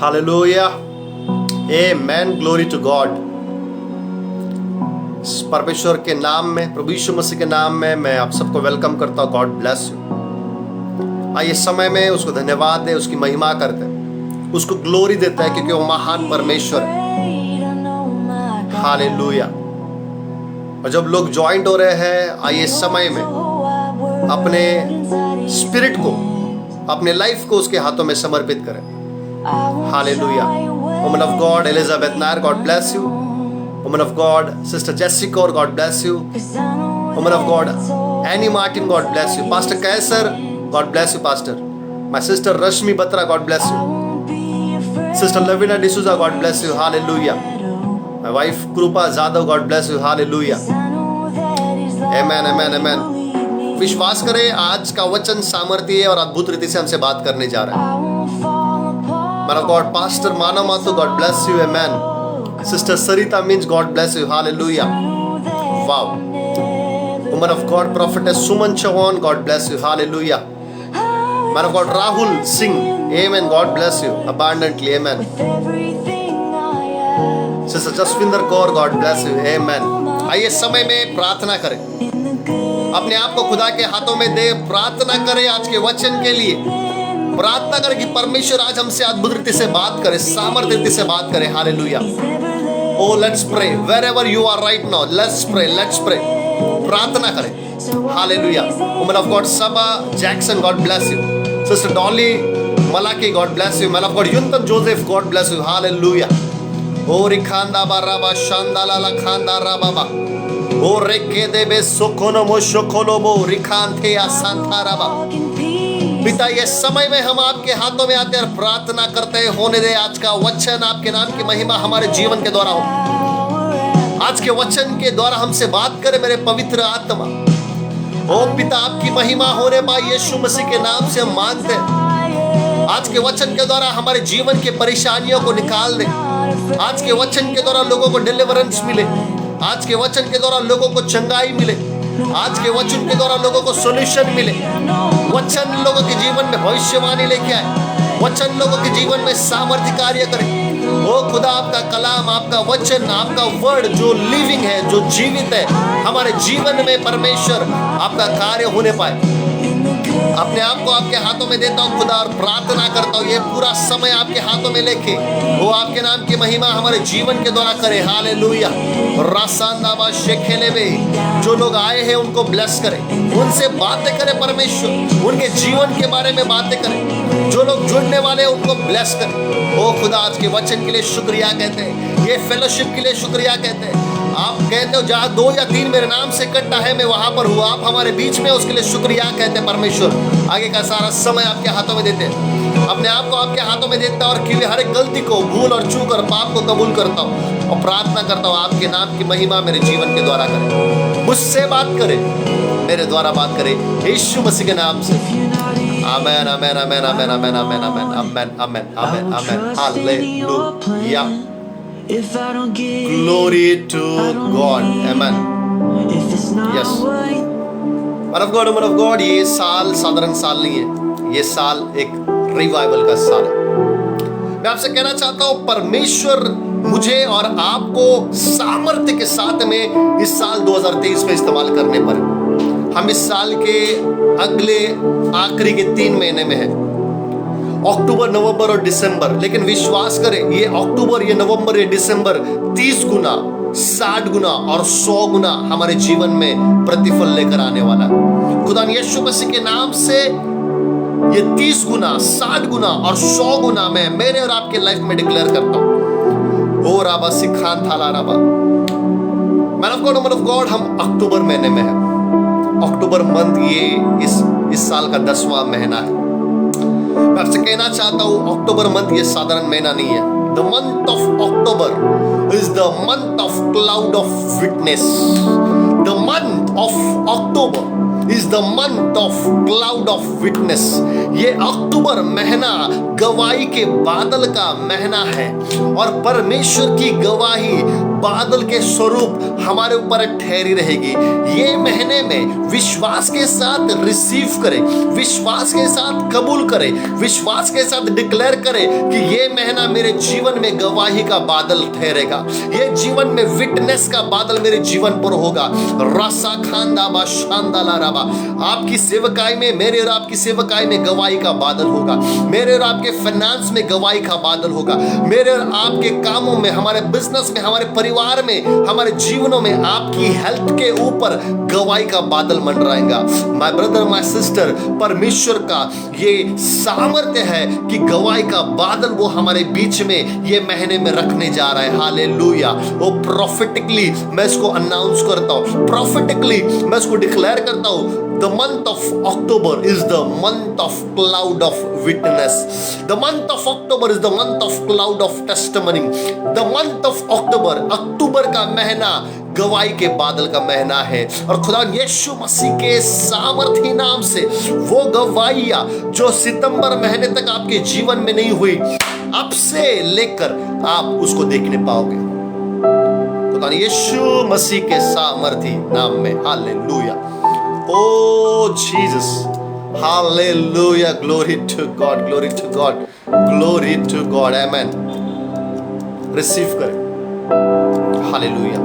Hallelujah, amen, glory to God. परमेश्वर के नाम में, प्रभु यीशु मसीह के नाम में मैं आप सबको वेलकम करता हूँ। God bless you. आइए समय में उसको धन्यवाद दे, उसकी महिमा करते हैं, उसको ग्लोरी देता है क्योंकि वो महान परमेश्वर है। हालेलुया। और जब लोग ज्वाइंट हो रहे हैं, आइए समय में अपने स्पिरिट को, अपने लाइफ को उसके हाथों में समर्पित करें। Hallelujah. Woman of God Elizabeth Nair, God bless you. Woman of God sister Jessica, God bless you. Woman of God Annie Martin, God bless you. Pastor Kaiser, God bless you pastor. My sister Rashmi Batra, God bless you. Sister Lavina D'Souza, God bless you. Hallelujah. My wife Kripa Jadhav, God bless you. Hallelujah. Amen, amen, amen. विश्वास करें, आज का वचन सामर्थ्य और अद्भुत रीति से हमसे बात करने जा रहा है। My God pastor Manav Mathur, God bless you. Amen. Sister Sarita Minz, God bless you. Hallelujah. Wow. Woman of God prophetess Suman Chauhan, God bless you. Hallelujah. Man of God Rahul Singh, amen, God bless you abundantly. Amen. Sister Jaswinder Kaur, God bless you. Amen. आइए समय में प्रार्थना करें, अपने आप को खुदा के हाथों में दे, प्रार्थना करें आज के वचन के लिए। प्रार्थना करें कि परमेश्वर आज हमसे अद्भुत रीति से बात करे, सामर्थ्य रीति से बात करे। Hallelujah. Oh let's pray wherever you are right now, let's pray, let's pray. प्रार्थना करें। Hallelujah. Woman of God Saba Jackson, God bless you. Sister Dolly Malachi, God bless you. Man of God Yuntan Joseph, God bless you. Hallelujah. Oh रिखांदा बाराबा शांदाला ला खांदा राबाबा, ओ रेके देबे सोकोनो मो शोकोलो मो रिखांथे आसांथा राबा। पिता, ये समय में हम आपके हाथों में आते और प्रार्थना करते हैं, होने दे आज का वचन आपके नाम की महिमा हमारे जीवन के द्वारा हो। आज के वचन के द्वारा हमसे बात करे मेरे पवित्र आत्मा। ओ पिता, आपकी महिमा होने पाए यीशु मसीह के नाम से हम मांगते हैं। आज के वचन के द्वारा हमारे जीवन के परेशानियों को निकाल दे। आज के वचन के द्वारा लोगों को डिलीवरेंस मिले। आज के वचन के द्वारा लोगों को चंगाई मिले। आज के वचन के द्वारा लोगों को सॉल्यूशन मिले। वचन लोगों के जीवन में भविष्यवाणी लेके आए। वचन लोगों के जीवन में सामर्थ्य कार्य करे। ओ खुदा, आपका कलाम, आपका वचन, आपका वर्ड जो लिविंग है, जो जीवित है, हमारे जीवन में परमेश्वर आपका कार्य होने पाए। अपने आप को आपके हाथों में देता हूँ खुदा, और प्रार्थना करता हूँ ये पूरा समय आपके हाथों में लेके वो आपके नाम की महिमा हमारे जीवन के द्वारा करे। हालेलुया। रासांदाबा शेखेलेबे, जो लोग आए हैं उनको ब्लेस करें, उनसे बातें करें परमेश्वर, उनके जीवन के बारे में बातें करें। जो लोग जुड़ने वाले हैं उनको ब्लेस करें। ओ खुदा, आज के वचन के लिए शुक्रिया कहते हैं, ये फेलोशिप के लिए शुक्रिया कहते हैं। आप कहते हो जहाँ 2 या 3 मेरे नाम से इकट्ठा है मैं वहां पर हूँ। आप हमारे बीच में, उसके लिए शुक्रिया कहते हैं परमेश्वर। आगे का सारा समय आपके हाथों में देते हैं, अपने आप को आपके हाथों में देता हूँ, और कि हर एक गलती को, भूल और चूक और पाप को कबूल करता हूँ और प्रार्थना करता हूँ आपके नाम की महिमा मेरे जीवन के द्वारा करे, मुझसे बात करे, मेरे द्वारा बात करे, यीशु मसीह के नाम से। आमेन, amen, amen, amen, amen, amen, amen, amen, amen, amen, amen. Hallelujah. Glory to God. Amen. Yes. Man of God, woman of God, ये साल साधारण साल नहीं है, ये साल एक रिवाइवल का साल है। मैं आपसे कहना चाहता हूँ, परमेश्वर मुझे और आपको सामर्थ्य के साथ में इस साल 2023 में इस्तेमाल करने पर। हम इस साल के अगले आखिरी के 3 महीने में हैं, अक्टूबर, नवंबर और दिसंबर। लेकिन विश्वास करें, ये अक्टूबर, ये नवंबर, ये दिसंबर 30 गुना, 60 गुना और 100 गुना हमारे जीवन में प्रतिफल लेकर आने वाला है। खुदा यीशु मसीह के नाम से ये 30 गुना, 60 गुना और 100 गुना मैं मेरे और आपके लाइफ में डिक्लेयर करता हूँ। ओ राबा सिखान थाला राबा। Man of God, woman of God, हम अक्टूबर महीने में है। अक्टूबर मंथ ये इस साल का 10वां महीना है। मैं आपसे कहना चाहता हूँ, अक्टूबर मंथ ये साधारण महीना नहीं है। The month of October is the month of cloud of witness. The month of October is the month of cloud of witness. ये अक्टूबर महीना गवाही के बादल का महीना है और परमेश्वर की गवाही बादल के स्वरूप हमारे ऊपर ठहरी रहेगी। ये महीने में विश्वास के साथ रिसीव करें, विश्वास के साथ कबूल करें, विश्वास के साथ डिक्लेयर करें कि ये महीना मेरे जीवन में गवाही का बादल ठहरेगा, ये जीवन में विटनेस का बादल मेरे जीवन पर होगा। रसा खांदा बा शांदाला राबा, आपकी सेवकाई में, मेरे और आपकी सेवकाई में गवाही का बादल होगा, मेरे और आपके फाइनेंस में गवाही का बादल होगा, मेरे और आपके कामों में, हमारे बिजनेस में, हमारे परिवार में, हमारे जीवनों में, आपकी हेल्थ के ऊपर गवाही का बादल मंडराएगा। माय ब्रदर, माय सिस्टर, परमेश्वर का ये सामर्थ्य है कि गवाही का बादल वो हमारे बीच में ये महीने में रखने जा रहा है। हालेलुया। वो प्रोफेटिकली मैं इसको अनाउंस करता हूं, प्रोफेटिकली मैं इसको डिक्लेयर करता हूं। The month of October is the month of cloud of witness. The month of October is the month of cloud of testimony. The month of October, अक्टूबर का महीना गवाही के बादल का महीना है। और खुदा यीशु मसीह के सामर्थी नाम से वो गवाहियां जो सितंबर महीने तक आपके जीवन में नहीं हुई, अब से लेकर आप उसको देखने पाओगे। खुदा यीशु मसीह के सामर्थी नाम में। Hallelujah. Oh Jesus, hallelujah, glory to God, glory to God, glory to God, amen. Receive करें। हालेलुया।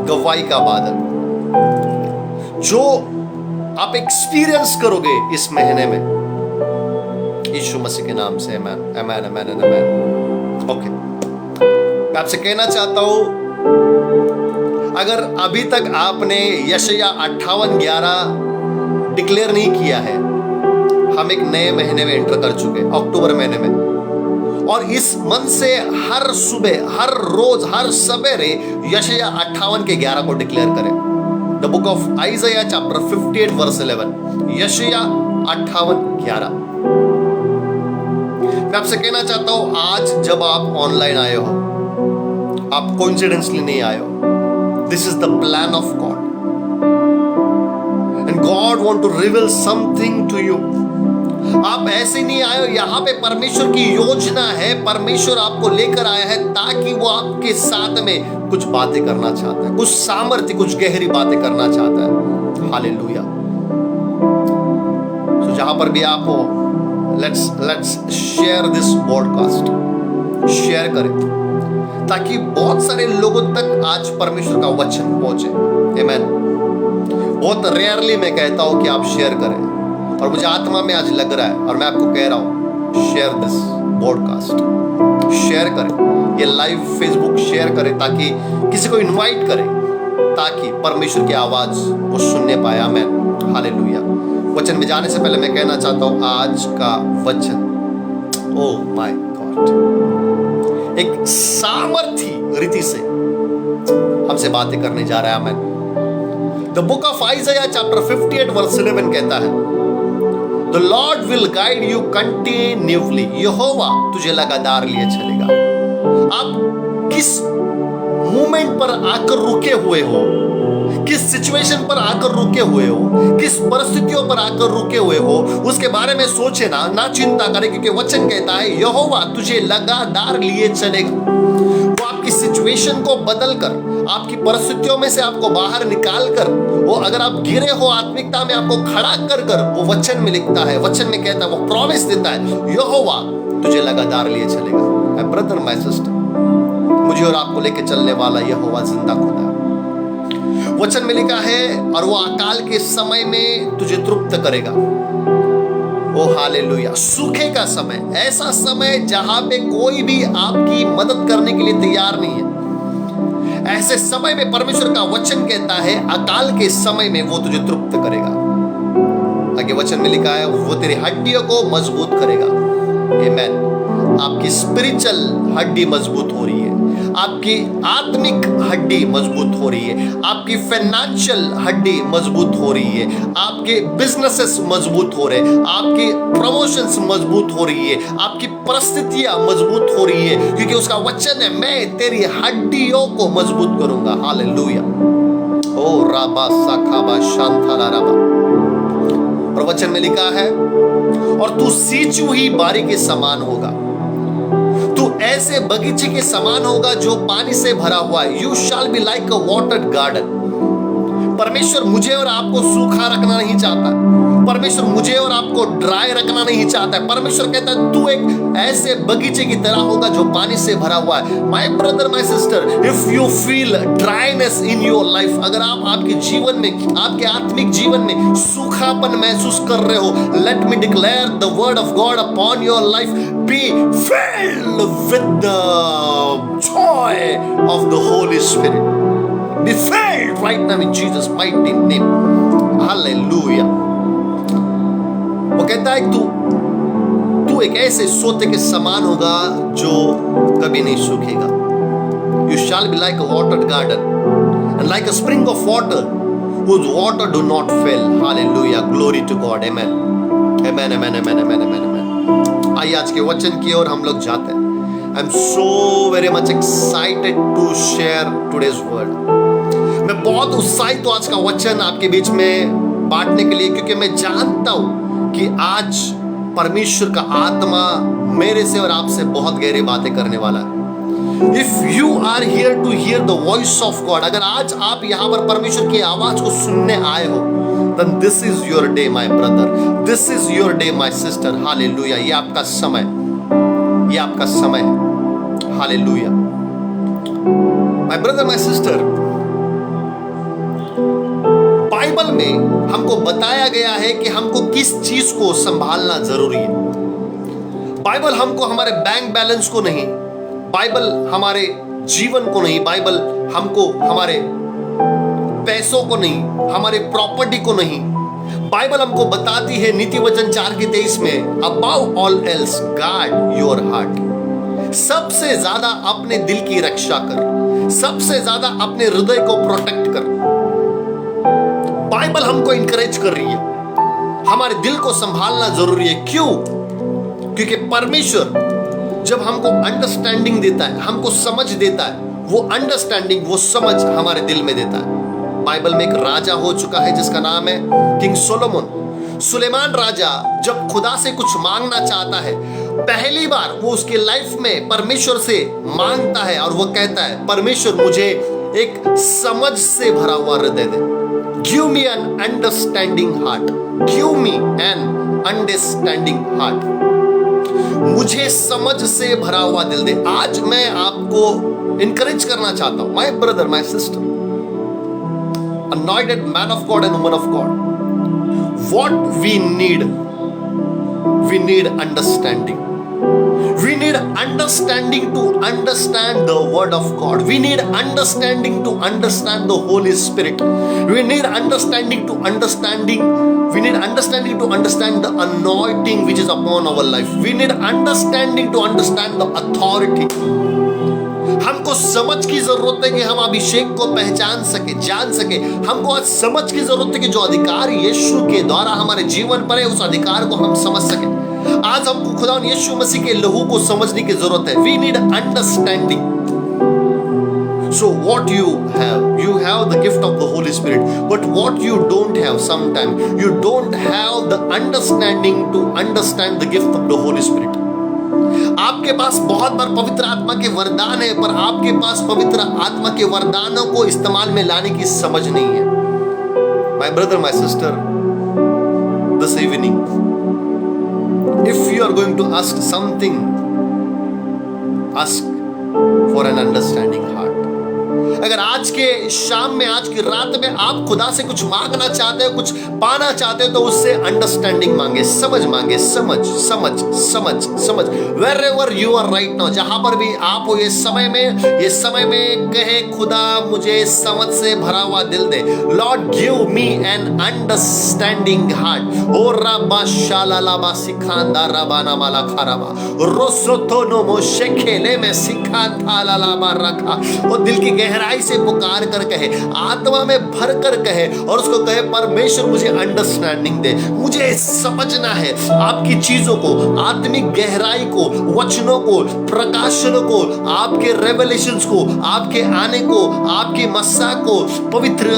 गवाही का बादल जो आप एक्सपीरियंस करोगे इस महीने में, यीशु मसीह के नाम से, amen, amen, amen, amen. Okay, मैं आपसे कहना चाहता हूं, अगर अभी तक आपने यशायाह 58:11 डिक्लेयर नहीं किया है, हम एक नए महीने में एंटर कर चुके हैं, अक्टूबर महीने में, और इस मन से हर सुबह, हर रोज, हर सवेरे यशायाह 58:11 को डिक्लेयर करें। The book of Isaiah chapter 58 verse 11, यशायाह 58:11। मैं आपसे कहना चाहता हूं, आज जब आप ऑनलाइन आए हो, आप कोइंसिडेंसली नहीं आए हो, this is the plan of God and God want to reveal something to you. आप ऐसे नहीं आए हो, यहाँ पे परमेश्वर की योजना है, परमेश्वर आपको लेकर आया है ताकि वो आपके साथ में कुछ बातें करना चाहता है, कुछ सामर्थ्य, कुछ गहरी बातें करना चाहता है। हालेलुया। तो जहां पर भी आप हो, let's share this podcast, share करें ताकि बहुत सारे लोगों तक आज परमेश्वर का वचन पहुंचे। आमीन। बहुत रेयरली मैं कहता हूं कि आप शेयर करें, और मुझे आत्मा में आज लग रहा है, और मैं आपको कह रहा हूं, शेयर दिस पॉडकास्ट, शेयर करें, ये लाइव फेसबुक शेयर करें, ताकि किसी को इनवाइट करें, ताकि परमेश्वर की आवाज वो सुनने पाए। आमीन। हालेलुया। वचन में जाने से पहले मैं कहना चाहता हूं, आज का वचन, ओह माय गॉड, एक सामर्थी रीति से हमसे बातें करने जा रहा है। Amen. The book of Isaiah chapter 58 verse 11 कहता है, the Lord will guide you continually, यहोवा तुझे लगातार लिए चलेगा। आप किस मोमेंट पर आकर रुके हुए हो, किस सिचुएशन पर आकर रुके हुए हो, किस परिस्थितियों पर आकर रुके हुए हो, उसके बारे में सोचे ना चिंता करें, क्योंकि वचन कहता है यहोवा तुझे लगातार लिए चलेगा। वो आपकी सिचुएशन को बदलकर, आपकी परिस्थितियों में से आपको बाहर निकाल कर, वो अगर आप गिरे हो आत्मिकता में, आपको खड़ा कर वो वचन में लिखता है, वचन में कहता है, वो प्रॉमिस देता है, यहोवा तुझे लगातार लिए चलेगा। माय ब्रदर, माय सिस्टर, मुझे और आपको लेके चलने वाला यहोवा जिंदा खुदा। वचन में लिखा है, और वो अकाल के समय में तुझे तृप्त करेगा। ओ हालेलुया। सूखे का समय, ऐसा समय जहां पे कोई भी आपकी मदद करने के लिए तैयार नहीं है, ऐसे समय में परमेश्वर का वचन कहता है, अकाल के समय में वो तुझे तृप्त करेगा। आगे वचन में लिखा है, वो तेरी हड्डियों को मजबूत करेगा। आमीन। आपकी स्पिरिचुअल हड्डी मजबूत हो रही है, आपकी आत्मिक हड्डी मजबूत हो रही है, आपकी फाइनेंशियल हड्डी मजबूत हो रही है, आपके बिजनेसेस मजबूत हो रहे हैं, आपके प्रमोशंस मजबूत हो रही है, आपकी परिस्थितियां मजबूत हो रही है, क्योंकि उसका वचन है, मैं तेरी हड्डियों को मजबूत करूंगा। हालेलुया। ओ राबा साखाबा शांथाला राबा। और वचन में लिखा है, और तू सींचू ही बारी के समान होगा, तू ऐसे बगीचे के समान होगा जो पानी से भरा हुआ है। You shall be like a watered garden. परमेश्वर मुझे और आपको सूखा रखना नहीं चाहता। परमेश्वर मुझे और आपको ड्राई रखना नहीं चाहता है। परमेश्वर कहता है तू एक ऐसे बगीचे की तरह होगा जो पानी से भरा हुआ है। My brother, my sister, if you feel dryness in your life, अगर आप आपके जीवन में, आपके आत्मिक जीवन में सूखापन महसूस कर रहे हो, let me declare the word of God upon your life, be filled with the Joy of the Holi spirit. Be filled right now in Jesus' mighty name. Hallelujah. वो कहता है तू एक ऐसे सोते के समान होगा जो कभी नहीं सूखेगा। You shall be like a watered garden and like a spring of water whose water do not fail. Hallelujah. Glory to God. Amen. Amen. Amen. Amen. Amen. Amen. Amen. आइए आज के वचन की ओर हम लोग जाते हैं। I'm so very much excited to share today's word. मैं बहुत उत्साहित हूं आज का वचन आपके बीच में बांटने के लिए, क्योंकि मैं जानता हूं कि आज परमेश्वर का आत्मा मेरे से और आपसे बहुत गहरी बातें करने वाला है। If you are here to hear the voice of God, अगर आज आप यहां पर परमेश्वर की आवाज को सुनने आए हो, then this is your day my brother, this is your day my sister. Hallelujah. ये आपका समय, ये आपका समय है। Hallelujah. my brother, my sister, Bible में हमको बताया गया है कि हमको किस चीज को संभालना जरूरी है। बाइबल हमको हमारे बैंक बैलेंस को नहीं, बाइबल हमारे जीवन को नहीं, बाइबल हमको हमारे पैसों को नहीं, हमारे प्रॉपर्टी को नहीं, बाइबल हमको बताती है नीति वचन 4:23 में, above all else guard your heart. सबसे ज्यादा अपने दिल की रक्षा कर, सबसे ज्यादा अपने हृदय को प्रोटेक्ट कर। बाइबल हमको इंकरेज कर रही है हमारे दिल को संभालना जरूरी है। क्यों? क्योंकि परमेश्वर जब हमको अंडरस्टैंडिंग देता है, हमको समझ देता है, वो अंडरस्टैंडिंग, वो समझ हमारे दिल में देता है। बाइबल में एक राजा हो चुका है जिसका नाम है किंग सोलोमन। सुलेमान राजा जब खुदा से कुछ मांगना चाहता है, पहली बार वो उसके लाइफ में परमेश्वर से मांगता है और वो कहता है, परमेश्वर मुझे एक समझ से भरा हुआ हृदय दे। Give me an understanding heart. Give me an understanding heart. मुझे समझ से भरा हुआ दिल दे। आज मैं आपको इंकरेज करना चाहता हूं, my brother, my sister, anointed man of God and woman of God, what we need understanding. We need understanding to understand the word of God. We need understanding to understand the Holy Spirit. We need understanding to understand the anointing which is upon our life. We need understanding to understand the authority. हमको समझ की जरूरत है कि हम अभिषेक को पहचान सके, जान सके। हमको आज समझ की जरूरत है कि जो अधिकार यीशु के द्वारा हमारे जीवन पर है, उस अधिकार को हम समझ सके। आज हमको खुदा यीशु मसीह के लहू को समझने की जरूरत है। We need understanding. So what you have the gift of the Holy Spirit, but what you don't have, sometimes you don't have the understanding to understand the gift of the Holy Spirit. आपके पास बहुत बार पवित्र आत्मा के वरदान है, पर आपके पास पवित्र आत्मा के वरदानों को इस्तेमाल में लाने की समझ नहीं है। My brother, my sister, this evening, if you are going to ask something, ask for an understanding heart. अगर आज के शाम में, आज की रात में आप खुदा से कुछ मांगना चाहते हो, कुछ पाना चाहते हो, तो उससे अंडरस्टैंडिंग मांगे, समझ मांगे, समझ समझ समझ समझ। Wherever you are right now, जहां पर भी आप हो ये समय में कहे, खुदा मुझे समझ से भरा हुआ दिल दे। Lord, give me an understanding heart. ओ रबा शालालाबा सिखांदा रबाना माला खराबा रोसोतो नो मोशेखेले में सिखांता लालाबा रखा। ओ दिल की गहराई से पुकार कर कहे, आत्मा में भर कर कहे और उसको कहे परमेश्वर मुझे अंडरस्टैंडिंग दे, मुझे समझना है आपकी चीजों को, आत्मिक गहराई को, वचनों को, प्रकाशनों को, आपके रेवलेशंस को, आपके आने को, आपकी मस्सा को, पवित्र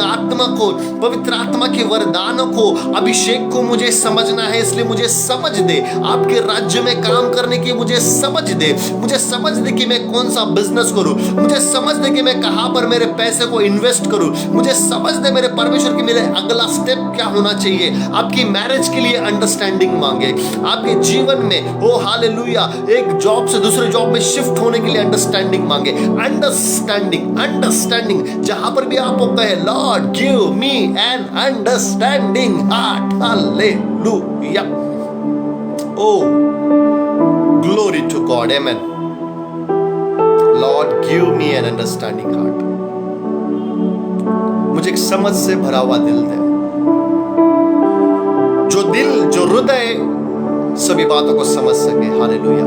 आत्मा के वरदानों को, अभिषेक को मुझे समझना है। इसलिए मुझे समझ दे, आपके राज्य में काम करने की मुझे समझ दे, मुझे समझ दे कि मैं कौन सा बिजनेस करूं, मुझे समझ दे कि मैं कहां पर मेरे पैसे को इन्वेस्ट करूं, मुझे समझ दे मेरे परमेश्वर की मेरे अगला स्टेप क्या होना चाहिए। आपकी मैरिज के लिए अंडरस्टैंडिंग मांगे, आपके जीवन में ओ हालेलुया एक जॉब से दूसरे जॉब में शिफ्ट होने के लिए अंडरस्टैंडिंग मांगे। अंडरस्टैंडिंग जहां पर भी आपको कहे Lord give me an understanding heart, hallelujah, oh glory to God, amen. Lord give me an understanding heart, मुझे एक समझ से भरा हुआ दिल दे, जो हृदय सभी बातों को समझ सके। हालेलुया।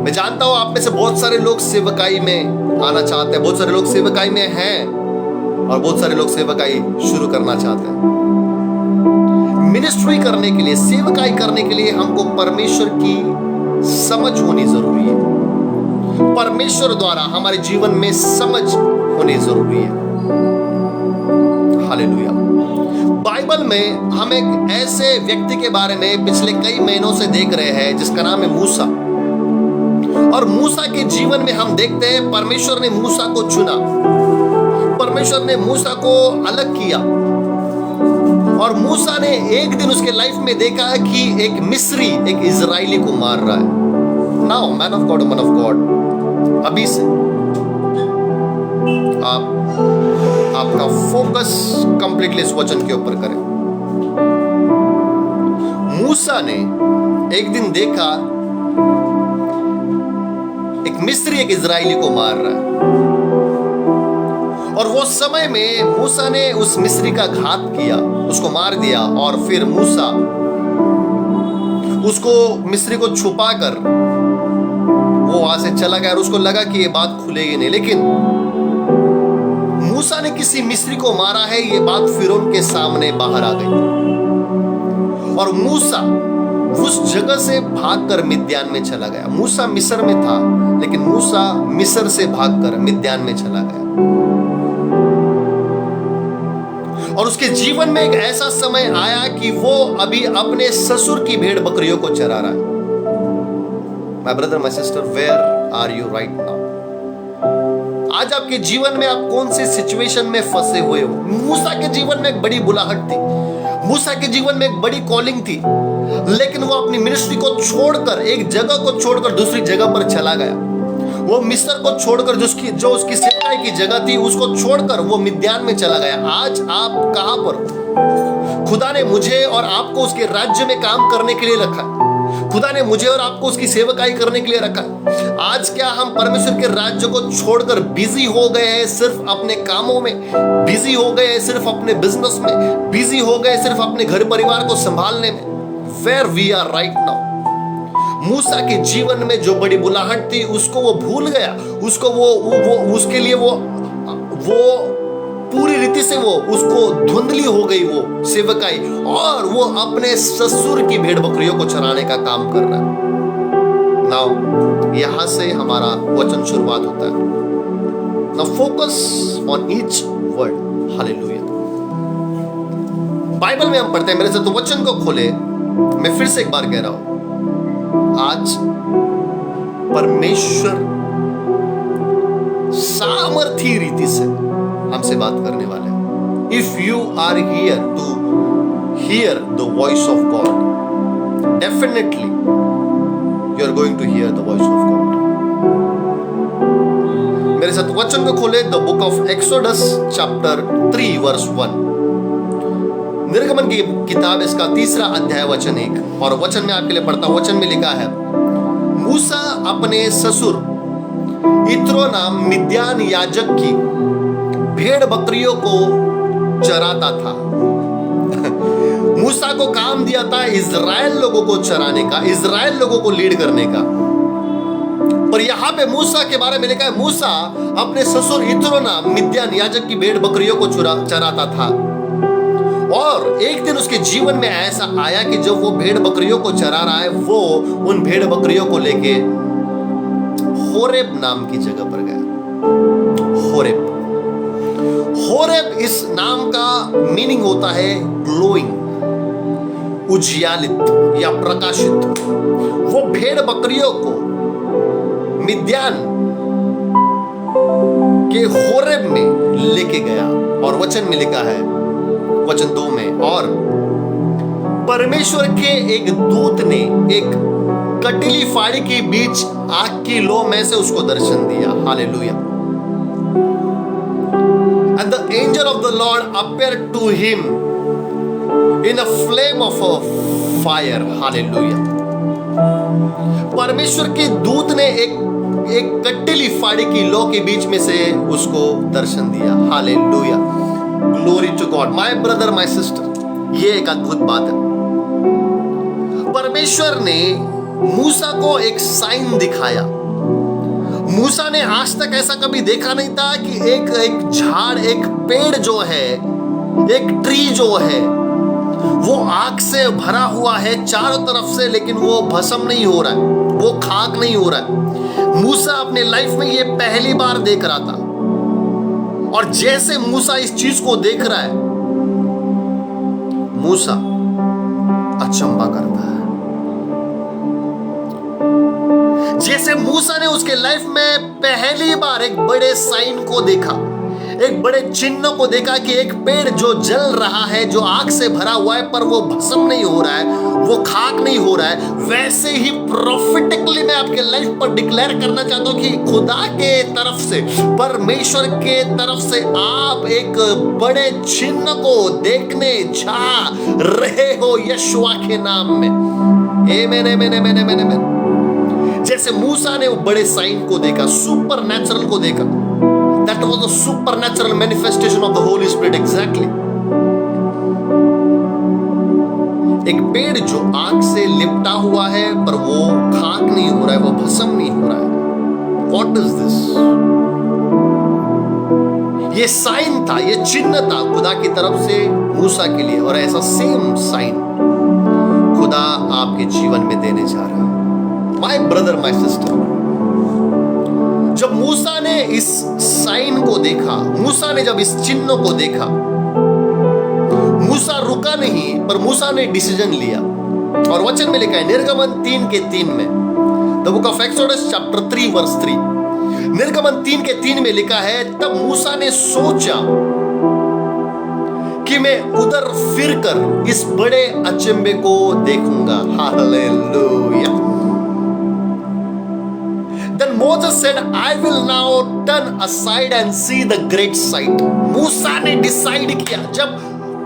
मैं जानता हूं आप में से बहुत सारे लोग सेवकाई में आना चाहते हैं, बहुत सारे लोग सेवकाई में हैं और बहुत सारे लोग सेवकाई शुरू करना चाहते हैं। मिनिस्ट्री करने के लिए, सेवकाई करने के लिए हमको परमेश्वर की समझ होनी जरूरी है। परमेश्वर द्वारा हमारे जीवन में समझ होनी जरूरी है। हालेलुया। बाइबल में हम एक ऐसे व्यक्ति के बारे में पिछले कई महीनों से देख रहे हैं जिसका नाम है मूसा। और मूसा के जीवन में हम देखते हैं परमेश्वर ने मूसा को चुना, परमेश्वर ने मूसा को अलग किया और मूसा ने एक दिन उसके लाइफ में देखा कि एक मिस्री एक इजरायली को मार रहा है। Now man of God, man of God, अभी से आपका फोकस कंप्लीटली इस वचन के ऊपर करें। मूसा ने एक दिन देखा एक मिस्री एक इजरायली को मार रहा है और वो समय में मूसा ने उस मिस्री का घात किया, उसको मार दिया और फिर मूसा उसको मिस्री को छुपाकर वो वहां से चला गया और उसको लगा कि ये बात खुलेगी नहीं। लेकिन मूसा ने किसी मिस्री को मारा है, ये बात फिरौन के सामने बाहर आ गई और मूसा उस जगह से भागकर मिद्यान में चला गया। मूसा मिस्र में था लेकिन मूसा मिस्र से भागकर मिद्यान में चला गया और उसके जीवन में एक ऐसा समय आया कि वो अभी अपने ससुर की भेड़ बकरियों को चरा रहा है। My brother, my sister, where are you right now? आज आपके जीवन में आप कौन सी सिचुएशन में फंसे हुए हो? मूसा के जीवन में एक बड़ी बुलाहट थी, मूसा के जीवन में एक बड़ी कॉलिंग थी, लेकिन वो अपनी मिनिस्ट्री को छोड़कर, एक जगह को छोड़कर दूसरी जगह पर चला गया। वो मिस्र को छोड़कर जो उसकी सेवकाई की जगह थी उसको छोड़कर वो मिद्यान में चला गया। आज आप कहां पर हो? खुदा ने मुझे और आपको उसके राज्य में काम करने के लिए रखा है। खुदा ने मुझे और आपको उसकी सेवकाई करने के लिए रखा है। आज क्या हम परमेश्वर के राज्य को छोड़कर बिजी हो गए हैं, सिर्फ अपने कामों में बिजी हो गए हैं, सिर्फ अपने बिजनेस में बिजी हो गए, सिर्फ अपने घर परिवार को संभालने में? Where we are right now? मूसा के जीवन में जो बड़ी बुलाहट थी उसको वो भूल गया, उसको वो उसके लिए वो पूरी रीति से वो उसको धुंधली हो गई वो सेवकाई और वो अपने ससुर की भेड़ बकरियों को चराने का काम कर रहा है। नाउ यहां से हमारा वचन शुरुआत होता है। Now focus on each word. Hallelujah. Bible में हम पढ़ते हैं, मेरे से तो वचन को खोले। मैं फिर से एक बार कह रहा हूं, आज परमेश्वर सामर्थी रीति से हमसे बात करने वाले हैं। If you are here to hear the voice of God, definitely you are going to hear the voice of God. मेरे साथ वचन को खोले, the book of Exodus chapter 3 verse 1। निर्गमन की किताब इसका 3रा अध्याय वचन 1 और वचन में आपके लिए पढ़ता हूं। वचन में लिखा है, मूसा अपने ससुर इत्रो नाम मिद्यान याजक की भेड़ बकरियों को चराता था। मूसा को काम दिया था इजराइल लोगों को चराने का, इजराइल लोगों को लीड करने का। पर यहाँ पे मूसा के बारे में लिखा है, मूसा अपने ससुर यित्रो नाम मिद्यान याजक की भेड़ बकरियों को चराता था। और एक दिन उसके जीवन में ऐसा आया कि जब वो भेड़ बकरियों को चरा रहा है, वो उन भेड़ बकरियों को लेके होरेब नाम की जगह पर गया। होरेब, होरेब इस नाम का मीनिंग होता है ग्लोइंग, उजियालित या प्रकाशित। वो भेड़ बकरियों को मिद्यान के होरेब में लेके गया। और वचन में लिखा है, वचन 2 में, और परमेश्वर के एक दूत ने एक कटीली फाड़ी के बीच आग की लो में से उसको दर्शन दिया। Hallelujah. And the angel of the Lord appeared to him in a flame of a fire. Hallelujah. परमेश्वर के दूत ने एक कटीली फाड़ी की लो के बीच में से उसको दर्शन दिया। Hallelujah, glory to God. My brother, my sister, ये एक अद्भुत बात है। परमेश्वर ने मूसा को एक साइन दिखाया। मूसा ने आज तक ऐसा कभी देखा नहीं था कि एक झाड़, एक पेड़ जो है, एक ट्री जो है, वो आग से भरा हुआ है चारों तरफ से, लेकिन वो भस्म नहीं हो रहा है, वो खाक नहीं हो रहा है। मूसा अपने लाइफ में ये पहली बार देख रहा था। और जैसे मूसा इस चीज को देख रहा है, मूसा अचंभा करता है। जैसे मूसा ने उसके लाइफ में पहली बार एक बड़े साइन को देखा, एक बड़े चिन्ह को देखा कि एक पेड़ जो जल रहा है, जो आग से भरा हुआ है, पर वो भस्म नहीं हो रहा है, वो खाक नहीं हो रहा है। वैसे ही प्रोफेटिकली मैं आपके लाइफ पर डिक्लेयर करना चाहता हूं कि खुदा के तरफ से, परमेश्वर के तरफ से आप एक बड़े चिन्ह को देखने जा रहे हो यशुआ के नाम में। आमीन, आमीन, आमीन, आमीन, आमीन। जैसे मूसा ने वो बड़े साइन को देखा, सुपर नेचुरल को देखा, that was the supernatural manifestation of the Holy Spirit, exactly. एक पेड़ जो आग से लिपटा हुआ है, पर वो खाक नहीं हो रहा है, वो भस्म नहीं हो रहा है। What is this? ये साइन था, ये चिन्ह था खुदा की तरफ से मूसा के लिए। और ऐसा सेम साइन खुदा आपके जीवन में देने जा रहा है। माय ब्रदर, माय सिस्टर, जब मूसा ने इस साइन को देखा, मूसा ने जब इस चिन्ह को देखा, मूसा रुका नहीं, पर मूसा ने डिसीजन लिया। और वचन में लिखा है निर्गमन 3:3 में, the book of Exodus chapter 3 verse 3, निर्गमन 3:3 में लिखा है, तब मूसा ने सोचा कि मैं उधर फिरकर इस बड़े अचंभे को देखूंगा। Hallelujah. Then Moses said, I will now turn aside and see the great sight. मूसा ने डिसाइड किया, जब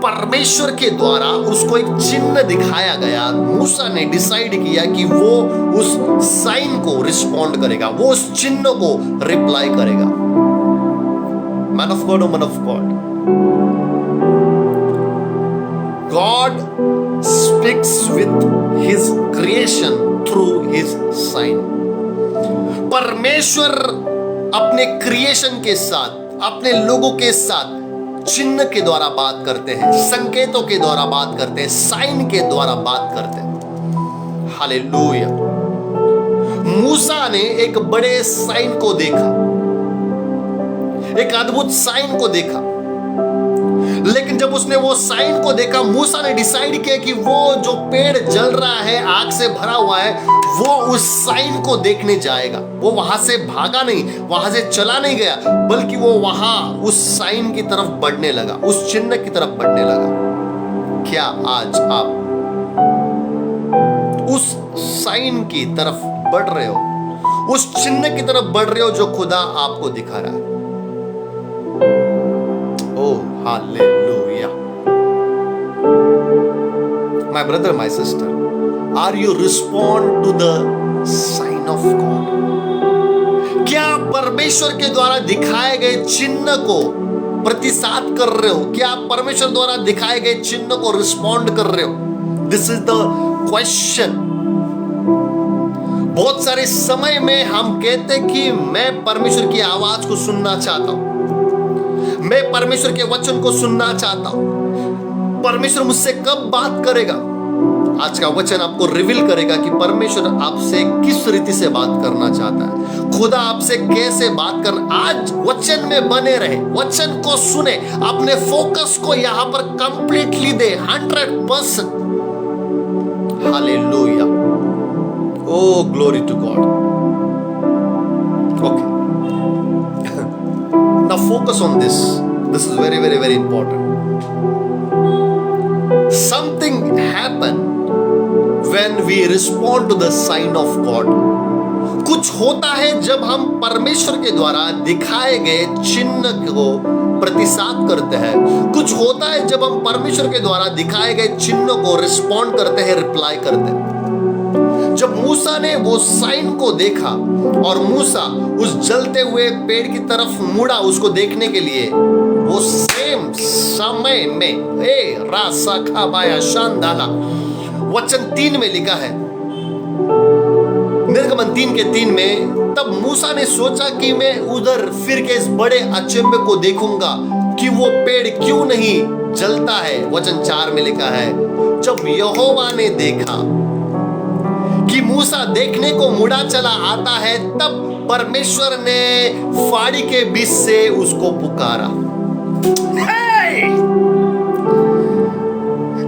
परमेश्वर के द्वारा उसको एक चिन्ह दिखाया गया, मूसा ने डिसाइड किया कि वो उस साइन को रिस्पॉन्ड करेगा, वो उस चिन्ह को रिप्लाई करेगा। Man of God, man of God, God speaks with his creation through his sign. परमेश्वर अपने क्रिएशन के साथ, अपने लोगों के साथ चिन्ह के द्वारा बात करते हैं, संकेतों के द्वारा बात करते हैं, साइन के द्वारा बात करते हैं। हालेलुया। मूसा ने एक बड़े साइन को देखा, एक अद्भुत साइन को देखा, लेकिन जब उसने वो साइन को देखा, मूसा ने डिसाइड किया कि वो जो पेड़ जल रहा है, आग से भरा हुआ है, वो उस साइन को देखने जाएगा। वो वहां से भागा नहीं, वहां से चला नहीं गया, बल्कि वो वहां उस साइन की तरफ बढ़ने लगा, उस चिन्ह की तरफ बढ़ने लगा। क्या आज आप उस साइन की तरफ बढ़ रहे हो, उस चिन्ह की तरफ बढ़ रहे हो जो खुदा आपको दिखा रहा है? Oh, hallelujah. My brother, my sister, are you respond to the sign of God? क्या परमेश्वर के द्वारा दिखाए गए चिन्ह को प्रतिसाद कर रहे हो? क्या आप परमेश्वर द्वारा दिखाए गए चिन्ह को रिस्पॉन्ड कर रहे हो? This is the question. बहुत सारे समय में हम कहते कि मैं परमेश्वर की आवाज को सुनना चाहता हूं, मैं परमेश्वर के वचन को सुनना चाहता हूं। परमेश्वर मुझसे कब बात करेगा? आज का वचन आपको रिवील करेगा कि परमेश्वर आपसे किस रीति से बात करना चाहता है, खुदा आपसे कैसे बात करना। आज वचन में बने रहे, वचन को सुने, अपने फोकस को यहां पर completely they, 100%। Hallelujah, oh glory to God. Okay. Now focus on this. This is very, very, very important. Something happened when we respond to the sign of God. कुछ होता है जब हम परमेश्वर के द्वारा दिखाए गए चिन्ह को प्रतिसाद करते हैं। कुछ होता है जब हम परमेश्वर के द्वारा दिखाए गए चिन्ह को रिस्पॉन्ड करते हैं, रिप्लाई करते हैं। जब मूसा ने वो साइन को देखा और मूसा उस जलते हुए पेड़ की तरफ मुड़ा उसको देखने के लिए, वो सेम समय में रासा खाबाया शानदाला वचन 3 में लिखा है, निर्गमन 3:3 में, तब मूसा ने सोचा कि मैं उधर फिर के इस बड़े अचंभे को देखूंगा कि वो पेड़ क्यों नहीं जलता है। वचन 4 में लिखा है, जब यहोवा ने देखा कि मूसा देखने को मुड़ा चला आता है, तब परमेश्वर ने फाड़ी के बीच से उसको पुकारा।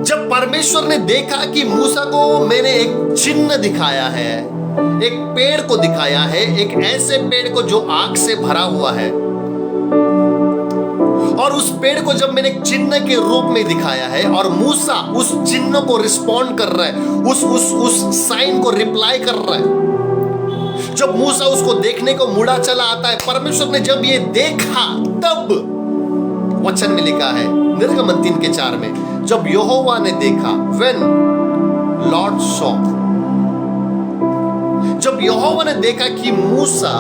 जब परमेश्वर ने देखा कि मूसा को मैंने एक चिन्ह दिखाया है, एक पेड़ को दिखाया है, एक ऐसे पेड़ को जो आग से भरा हुआ है, और उस पेड़ को जब मैंने एक चिन्ह के रूप में दिखाया है और मूसा उस चिन्ह को रिस्पॉन्ड कर रहा है, उस साइन को रिप्लाई कर रहा है। जब मूसा उसको देखने को मुड़ा चला आता है, परमेश्वर ने जब ये देखा, तब वचन में लिखा है निर्गमन 3:4 में, जब यहोवा ने देखा, when Lord saw, जब यहोवा ने देखा कि मूसा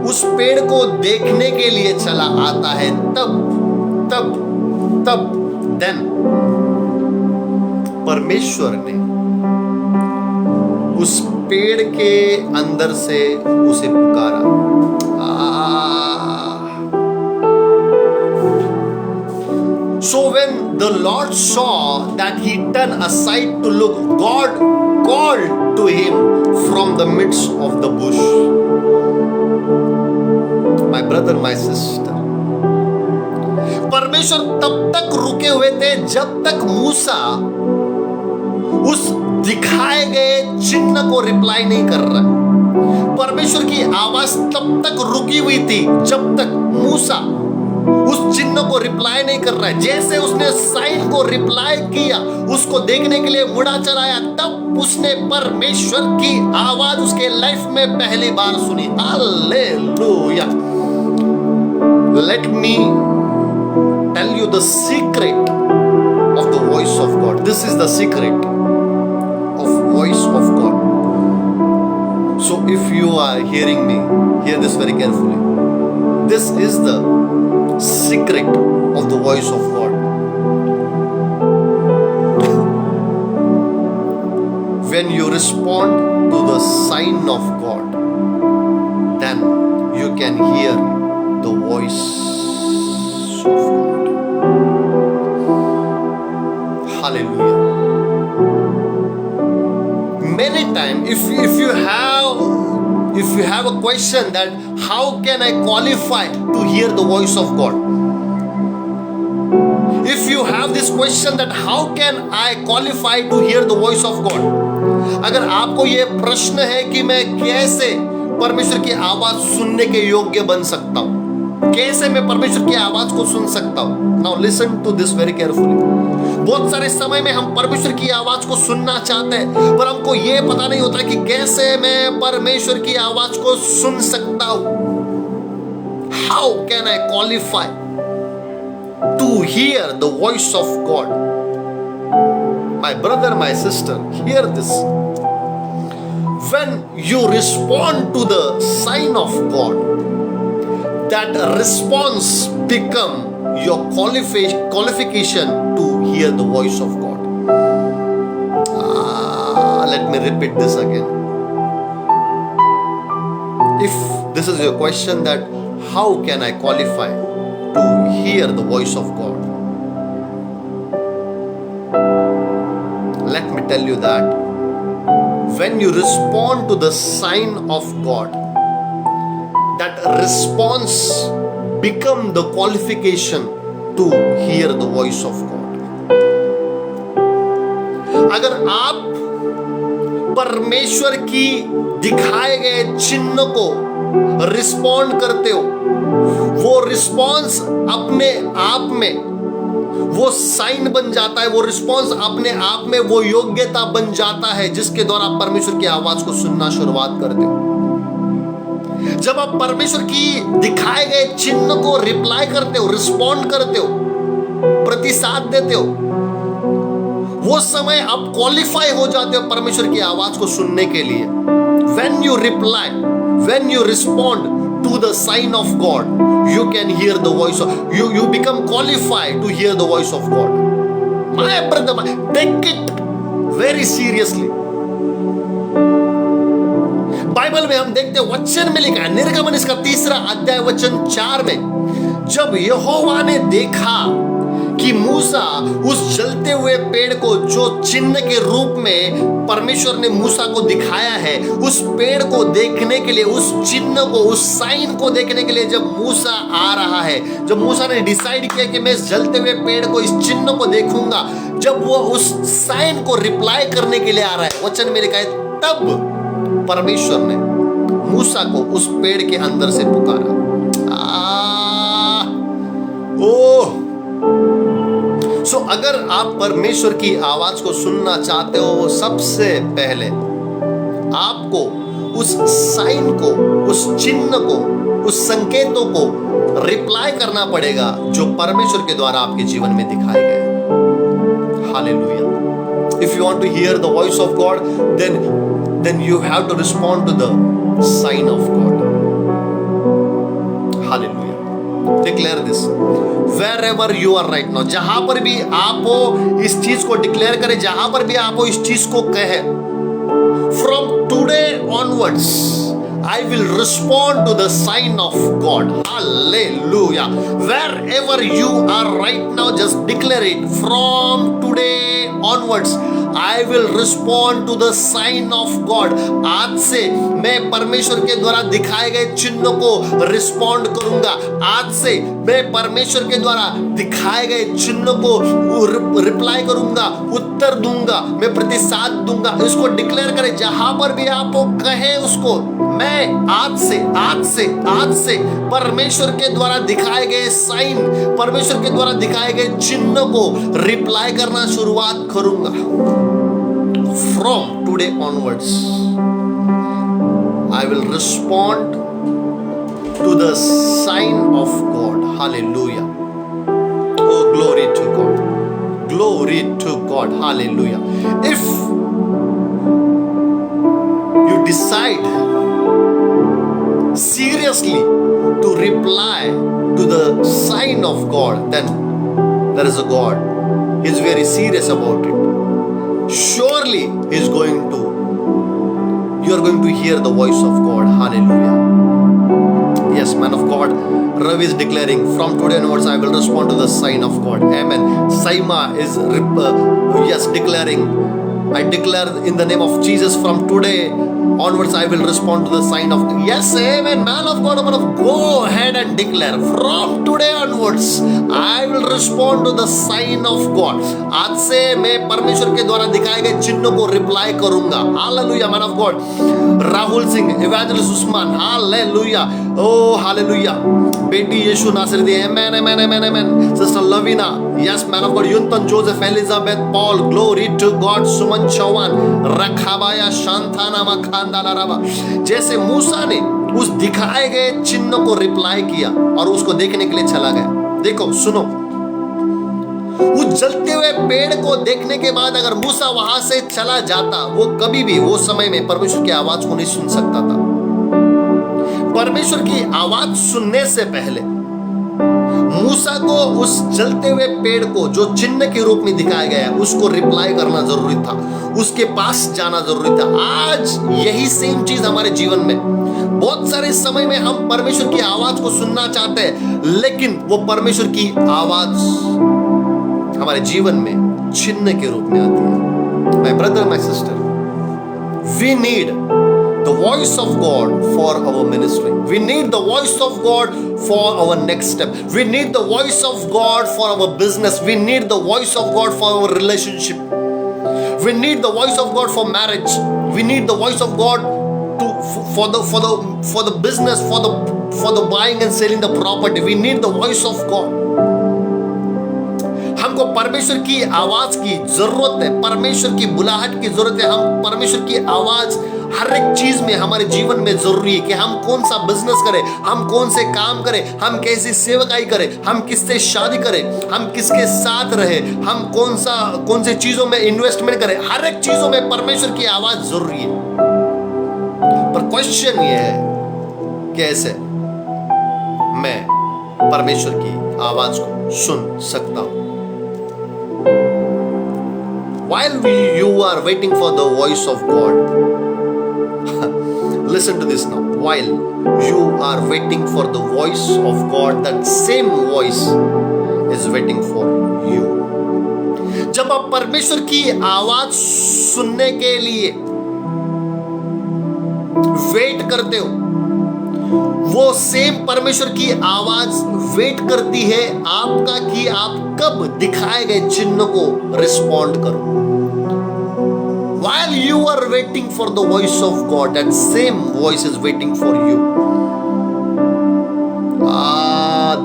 उस पेड़ को देखने के लिए चला आता है, तब देन परमेश्वर ने उस पेड़ के अंदर से उसे पुकारा। So when the Lord saw that he turned aside to look, God called to him from the midst of the bush. My brother, my sister, परमेश्वर तब तक रुके हुए थे जब तक मूसा उस दिखाए गए चिन्ह को रिप्लाई नहीं कर रहा। परमेश्वर की आवाज तब तक रुकी हुई थी जब तक मूसा उस चिन्ह को रिप्लाई नहीं कर रहा है। जैसे उसने साइन को रिप्लाई किया, उसको देखने के लिए मुड़ा चलाया, तब उसने परमेश्वर की आवाज उसके लाइफ में पहली बार सुनी। Hallelujah. Let me tell you the secret of the voice of God. This is the secret of voice of God. So if you are hearing me, hear this very carefully. This is the secret of the voice of God. When you respond to the sign of God, then you can hear the voice of God. Hallelujah. Many times, if you have a question that how can I qualify to hear the voice of God? If you have this question that how can I qualify to hear the voice of God? अगर आपको ये प्रश्न है कि मैं कैसे परमेश्वर की आवाज सुनने के योग्य बन सकता हूँ, कैसे मैं परमेश्वर की आवाज को सुन सकता हूँ, Now listen to this very carefully. बहुत सारे समय में हम परमेश्वर की आवाज को सुनना चाहते हैं, पर हमको ये पता नहीं होता कि कैसे मैं परमेश्वर की आवाज को सुन सकता हूँ। How can I qualify to hear the voice of God? My brother, my sister, hear this. When you respond to the sign of God, that response become your qualification to hear the voice of God. Let me repeat this again. If this is your question that how can I qualify to hear the voice of God? Let me tell you that when you respond to the sign of God, that response become the qualification to hear the voice of God. अगर आप परमेश्वर की दिखाए गए चिन्ह को respond करते हो, वो रिस्पॉन्स अपने आप में वो साइन बन जाता है, वो रिस्पॉन्स अपने आप में वो योग्यता बन जाता है जिसके द्वारा आप परमेश्वर की आवाज को सुनना शुरुआत करते हो। जब आप परमेश्वर की दिखाए गए चिन्ह को रिप्लाई करते हो, रिस्पॉन्ड करते हो, प्रतिसाद देते हो, वो समय आप क्वालिफाई हो जाते हो परमेश्वर की आवाज को सुनने के लिए। When you reply, when you respond to the sign of God, you can hear the voice of you become qualified to hear the voice of God. My brother, take it very seriously. Bible में हम देखते हैं, वचन में लिखा है, निर्गमन इसका 3 अध्याय वचन 4 में, जब यहोवा ने देखा कि मूसा उस जलते हुए पेड़ को जो चिन्ह के रूप में परमेश्वर ने मूसा को दिखाया है, उस पेड़ को देखने के लिए, उस चिन्ह को, उस साइन को देखने के लिए जब मूसा आ रहा है, जब मूसा ने डिसाइड किया कि मैं इस जलते हुए पेड़ को, इस चिन्ह को देखूंगा, जब वो उस साइन को रिप्लाई करने के लिए आ रहा है, वचन में लिखा है, तब परमेश्वर ने मूसा को उस पेड़ के अंदर से पुकारा। सो अगर आप परमेश्वर की आवाज को सुनना चाहते हो, सबसे पहले आपको उस साइन को, उस चिन्ह को, उस संकेतों को रिप्लाई करना पड़ेगा जो परमेश्वर के द्वारा आपके जीवन में दिखाए गए। Hallelujah. If you want to hear the voice of God, then you have to respond to the sign of God. Hallelujah. Declare this wherever you are right now. जहां पर भी आप हो, इस चीज को डिक्लेयर करें, जहां पर भी आप हो, इस चीज को कहें, from today onwards I will respond to the sign of God. Hallelujah. Wherever you are right now, just declare it. From today onwards I will respond to the sign of God. आज से मैं परमेश्वर के द्वारा दिखाए गए चिन्ह को रिस्पॉन्ड करूंगा। आज से मैं परमेश्वर के द्वारा दिखाए गए चिन्ह को रिप्लाई करूंगा, उत्तर दूंगा, मैं प्रतिसाद दूंगा। इसको डिक्लेयर करें, जहां पर भी आप कहें उसको, मैं आज से परमेश्वर के द्वारा दिखाए गए साइन, परमेश्वर के द्वारा दिखाए गए चिन्ह को रिप्लाई करना शुरुआत करूंगा। From today onwards I will respond to the sign of God. Hallelujah. Oh, glory to God. Glory to God. Hallelujah. If you decide seriously to reply to the sign of God, then there is a God. He is very serious about it. Surely you are going to hear the voice of God. Hallelujah. Yes, man of God, Ravi is declaring, from today onwards I will respond to the sign of God. Amen. Saima is declaring, I declare in the name of Jesus, from today onwards I will respond to the sign of God. Yes, amen. Man of God, go ahead and declare, from today onwards I will respond to the sign of God. आज से मैं परमेश्वर के द्वारा दिखाए गए चिन्ह को रिप्लाई करूंगा। Hallelujah. Man of God Rahul Singh, evangelist Usman, hallelujah. Oh hallelujah. बेटी यीशु नासरी, amen amen amen amen. Sister Lavina, yes man of God, Yuntan Joseph, Elizabeth Paul, glory to God. Suman Chauhan, रखाबाया शांताना मखांदाला रबा। जैसे मूसा ने उस दिखाए गए चिन्ह को रिप्लाई किया और उसको देखने के लिए चला गया। देखो, सुनो, उस जलते हुए पेड़ को देखने के बाद अगर मूसा वहां से चला जाता, वो कभी भी वो समय में परमेश्वर की आवाज को नहीं सुन सकता था। परमेश्वर की आवाज सुनने से पहले मूसा को उस जलते हुए पेड़ को जो चिन्ह के रूप में दिखाया गया है उसको रिप्लाई करना जरूरी था, उसके पास जाना जरूरी था। आज यही सेम चीज हमारे जीवन में, बहुत सारे समय में हम परमेश्वर की आवाज को सुनना चाहते हैं, लेकिन वो परमेश्वर की आवाज हमारे जीवन में चिन्ह के रूप में आती है। My brother, my sister, we need the voice of God for our ministry. We need the voice of God for our next step. We need the voice of God for our business. We need the voice of God for our relationship. We need the voice of God for marriage. We need the voice of God for the business, for the buying and selling the property. We need the voice of God. हमको परमेश्वर की आवाज की जरूरत है, परमेश्वर की बुलाहट की जरूरत है। हम परमेश्वर की आवाज हर एक चीज में हमारे जीवन में जरूरी है कि हम कौन सा बिजनेस करें, हम कौन से काम करें, हम कैसी सेवकाई करें, हम किससे शादी करें, हम किसके साथ रहे, हम कौन से चीजों में इन्वेस्टमेंट करें। हर एक चीजों में परमेश्वर की आवाज जरूरी है। पर क्वेश्चन ये है, कैसे मैं परमेश्वर की आवाज को सुन सकता हूं? While you are waiting for the voice of God, listen to this now. While you are waiting for the voice of God, that same voice is waiting for you. जब आप परमेश्वर की आवाज सुनने के लिए वेट करते हो, वो सेम परमेश्वर की आवाज वेट करती है आपका कि आप कब दिखाए गए चिन्ह को रिस्पॉन्ड करो। While you are waiting for the voice of God, that same voice is waiting for you.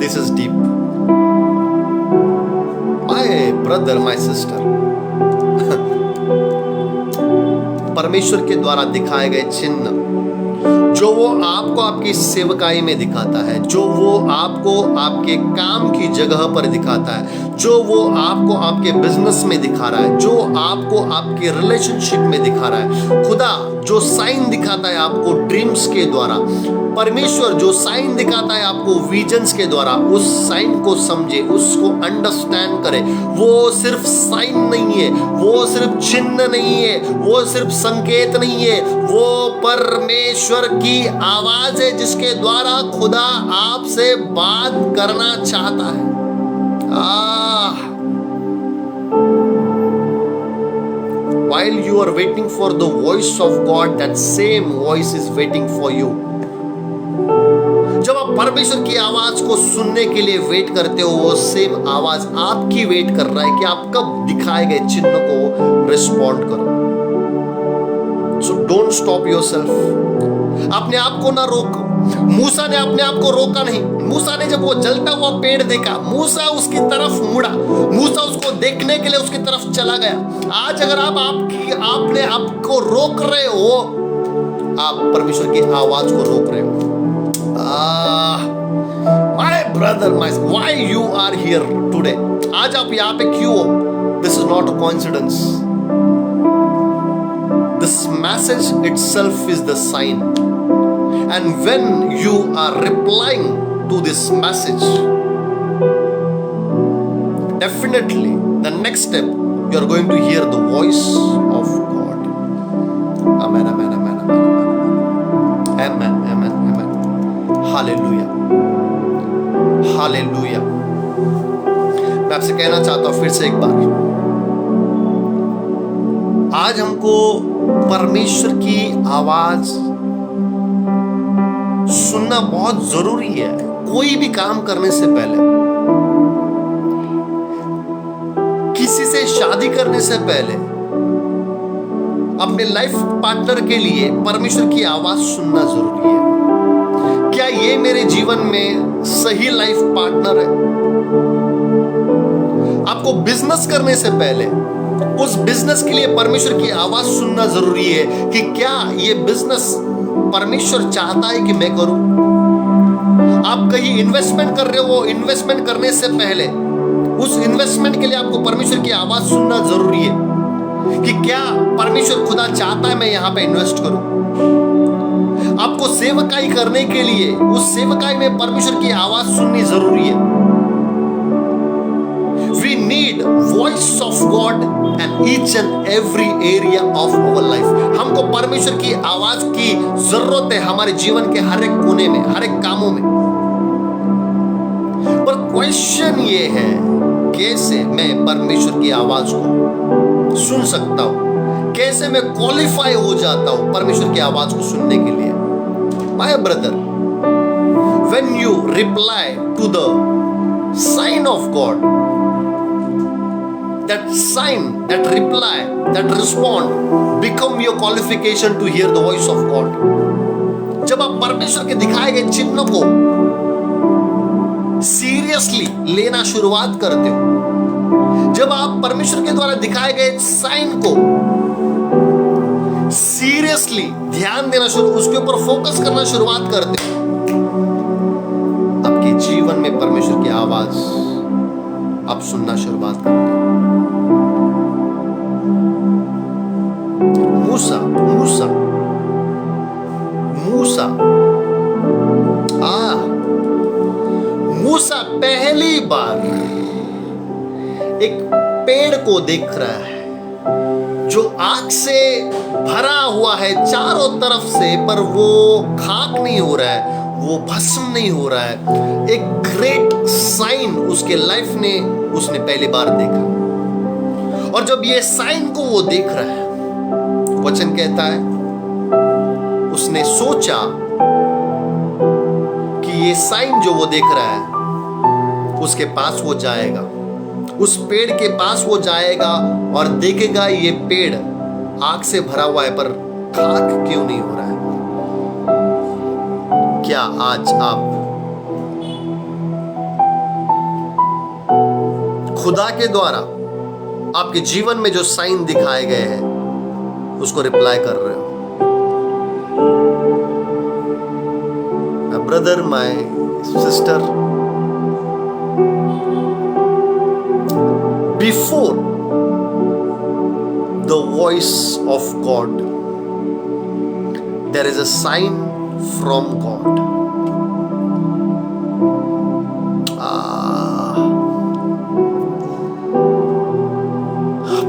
This is deep. My brother, my sister, परमेश्वर के द्वारा दिखाए गए चिन्ह जो वो आपको आपकी सेवकाई में दिखाता है, जो वो आपको आपके काम की जगह पर दिखाता है, जो वो आपको आपके बिजनेस में दिखा रहा है, जो आपको आपके रिलेशनशिप में दिखा रहा है, खुदा जो साइन दिखाता है आपको ड्रीम्स के द्वारा, परमेश्वर जो साइन दिखाता है आपको विजन्स के द्वारा, उस साइन को समझे, उसको अंडरस्टैंड करे। वो सिर्फ साइन नहीं है, वो सिर्फ चिन्ह नहीं है, वो सिर्फ संकेत नहीं है, वो परमेश्वर की आवाज है जिसके द्वारा खुदा आपसे बात करना चाहता है। While you are waiting for the voice of God, that same voice is waiting for you. जब आप परमेश्वर की आवाज को सुनने के लिए वेट करते हो, वो सेम आवाज आपकी वेट कर रहा है कि आप कब दिखाए गए चिन्ह को रिस्पॉन्ड करो। So don't stop yourself. अपने आप को ना रोको। मूसा ने अपने आप को रोका नहीं। मूसा ने जब वो जलता हुआ पेड़ देखा, मूसा उसकी तरफ मुड़ा, मूसा उसको देखने के लिए उसकी तरफ चला गया। आज अगर आपने आपको रोक रहे हो, आप परमेश्वर की आवाज को रोक रहे हो। My brother, why you are here today? आज आप यहाँ पे क्यों हो? This is not a coincidence. This message itself is the sign. And when you are replying to this message, definitely the next step you are going to hear the voice of God. Amen, amen, amen, amen, amen, amen, amen. Hallelujah, hallelujah. मैं आपसे कहना चाहता हूं फिर से एक बार, आज हमको परमेश्वर की आवाज सुनना बहुत जरूरी है। कोई भी काम करने से पहले, किसी से शादी करने से पहले, अपने लाइफ पार्टनर के लिए परमेश्वर की आवाज सुनना जरूरी है। क्या ये मेरे जीवन में सही लाइफ पार्टनर है? आपको बिजनेस करने से पहले उस बिजनेस के लिए परमेश्वर की आवाज सुनना जरूरी है कि क्या ये बिजनेस परमेश्वर चाहता है कि मैं करूं। आप कहीं इन्वेस्टमेंट कर रहे हो, वो इन्वेस्टमेंट करने से पहले उस इन्वेस्टमेंट के लिए आपको परमेश्वर की आवाज सुनना जरूरी है कि क्या परमेश्वर खुदा चाहता है मैं यहां पे इन्वेस्ट करूं। आपको सेवकाई करने के लिए उस सेवकाई में परमेश्वर की आवाज सुननी जरूरी है। Voice of God and each and every area of our life. हमको परमेश्वर की आवाज की जरूरत है हमारे जीवन के हर एक कोने में, हर एक कामों में। पर क्वेश्चन ये है, कैसे मैं परमेश्वर की आवाज को सुन सकता हूं? कैसे मैं क्वालिफाई हो जाता हूं परमेश्वर की आवाज को सुनने के लिए? My brother, when you reply to the sign of God, that sign, that reply, that respond become your qualification to hear the voice of God. जब आप परमेश्वर के दिखाए गए चिन्ह को सीरियसली लेना शुरुआत करते हो, जब आप परमेश्वर के द्वारा दिखाए गए साइन को सीरियसली ध्यान देना उसके ऊपर फोकस करना शुरुआत करते हो, आपके जीवन में परमेश्वर की आवाज आप सुनना शुरुआत करते हो। मूसा मूसा मूसा मूसा पहली बार एक पेड़ को देख रहा है जो आग से भरा हुआ है चारों तरफ से, पर वो खाक नहीं हो रहा है, वो भस्म नहीं हो रहा है। एक ग्रेट साइन उसके लाइफ ने उसने पहली बार देखा। और जब ये साइन को वो देख रहा है, वचन कहता है उसने सोचा कि ये साइन जो वो देख रहा है उसके पास वो जाएगा, उस पेड़ के पास वो जाएगा और देखेगा ये पेड़ आग से भरा हुआ है पर खाक क्यों नहीं हो रहा है। क्या आज आप खुदा के द्वारा आपके जीवन में जो साइन दिखाए गए हैं उसको रिप्लाई कर रहे हो? My brother, my sister, before the voice of God there is a sign from God.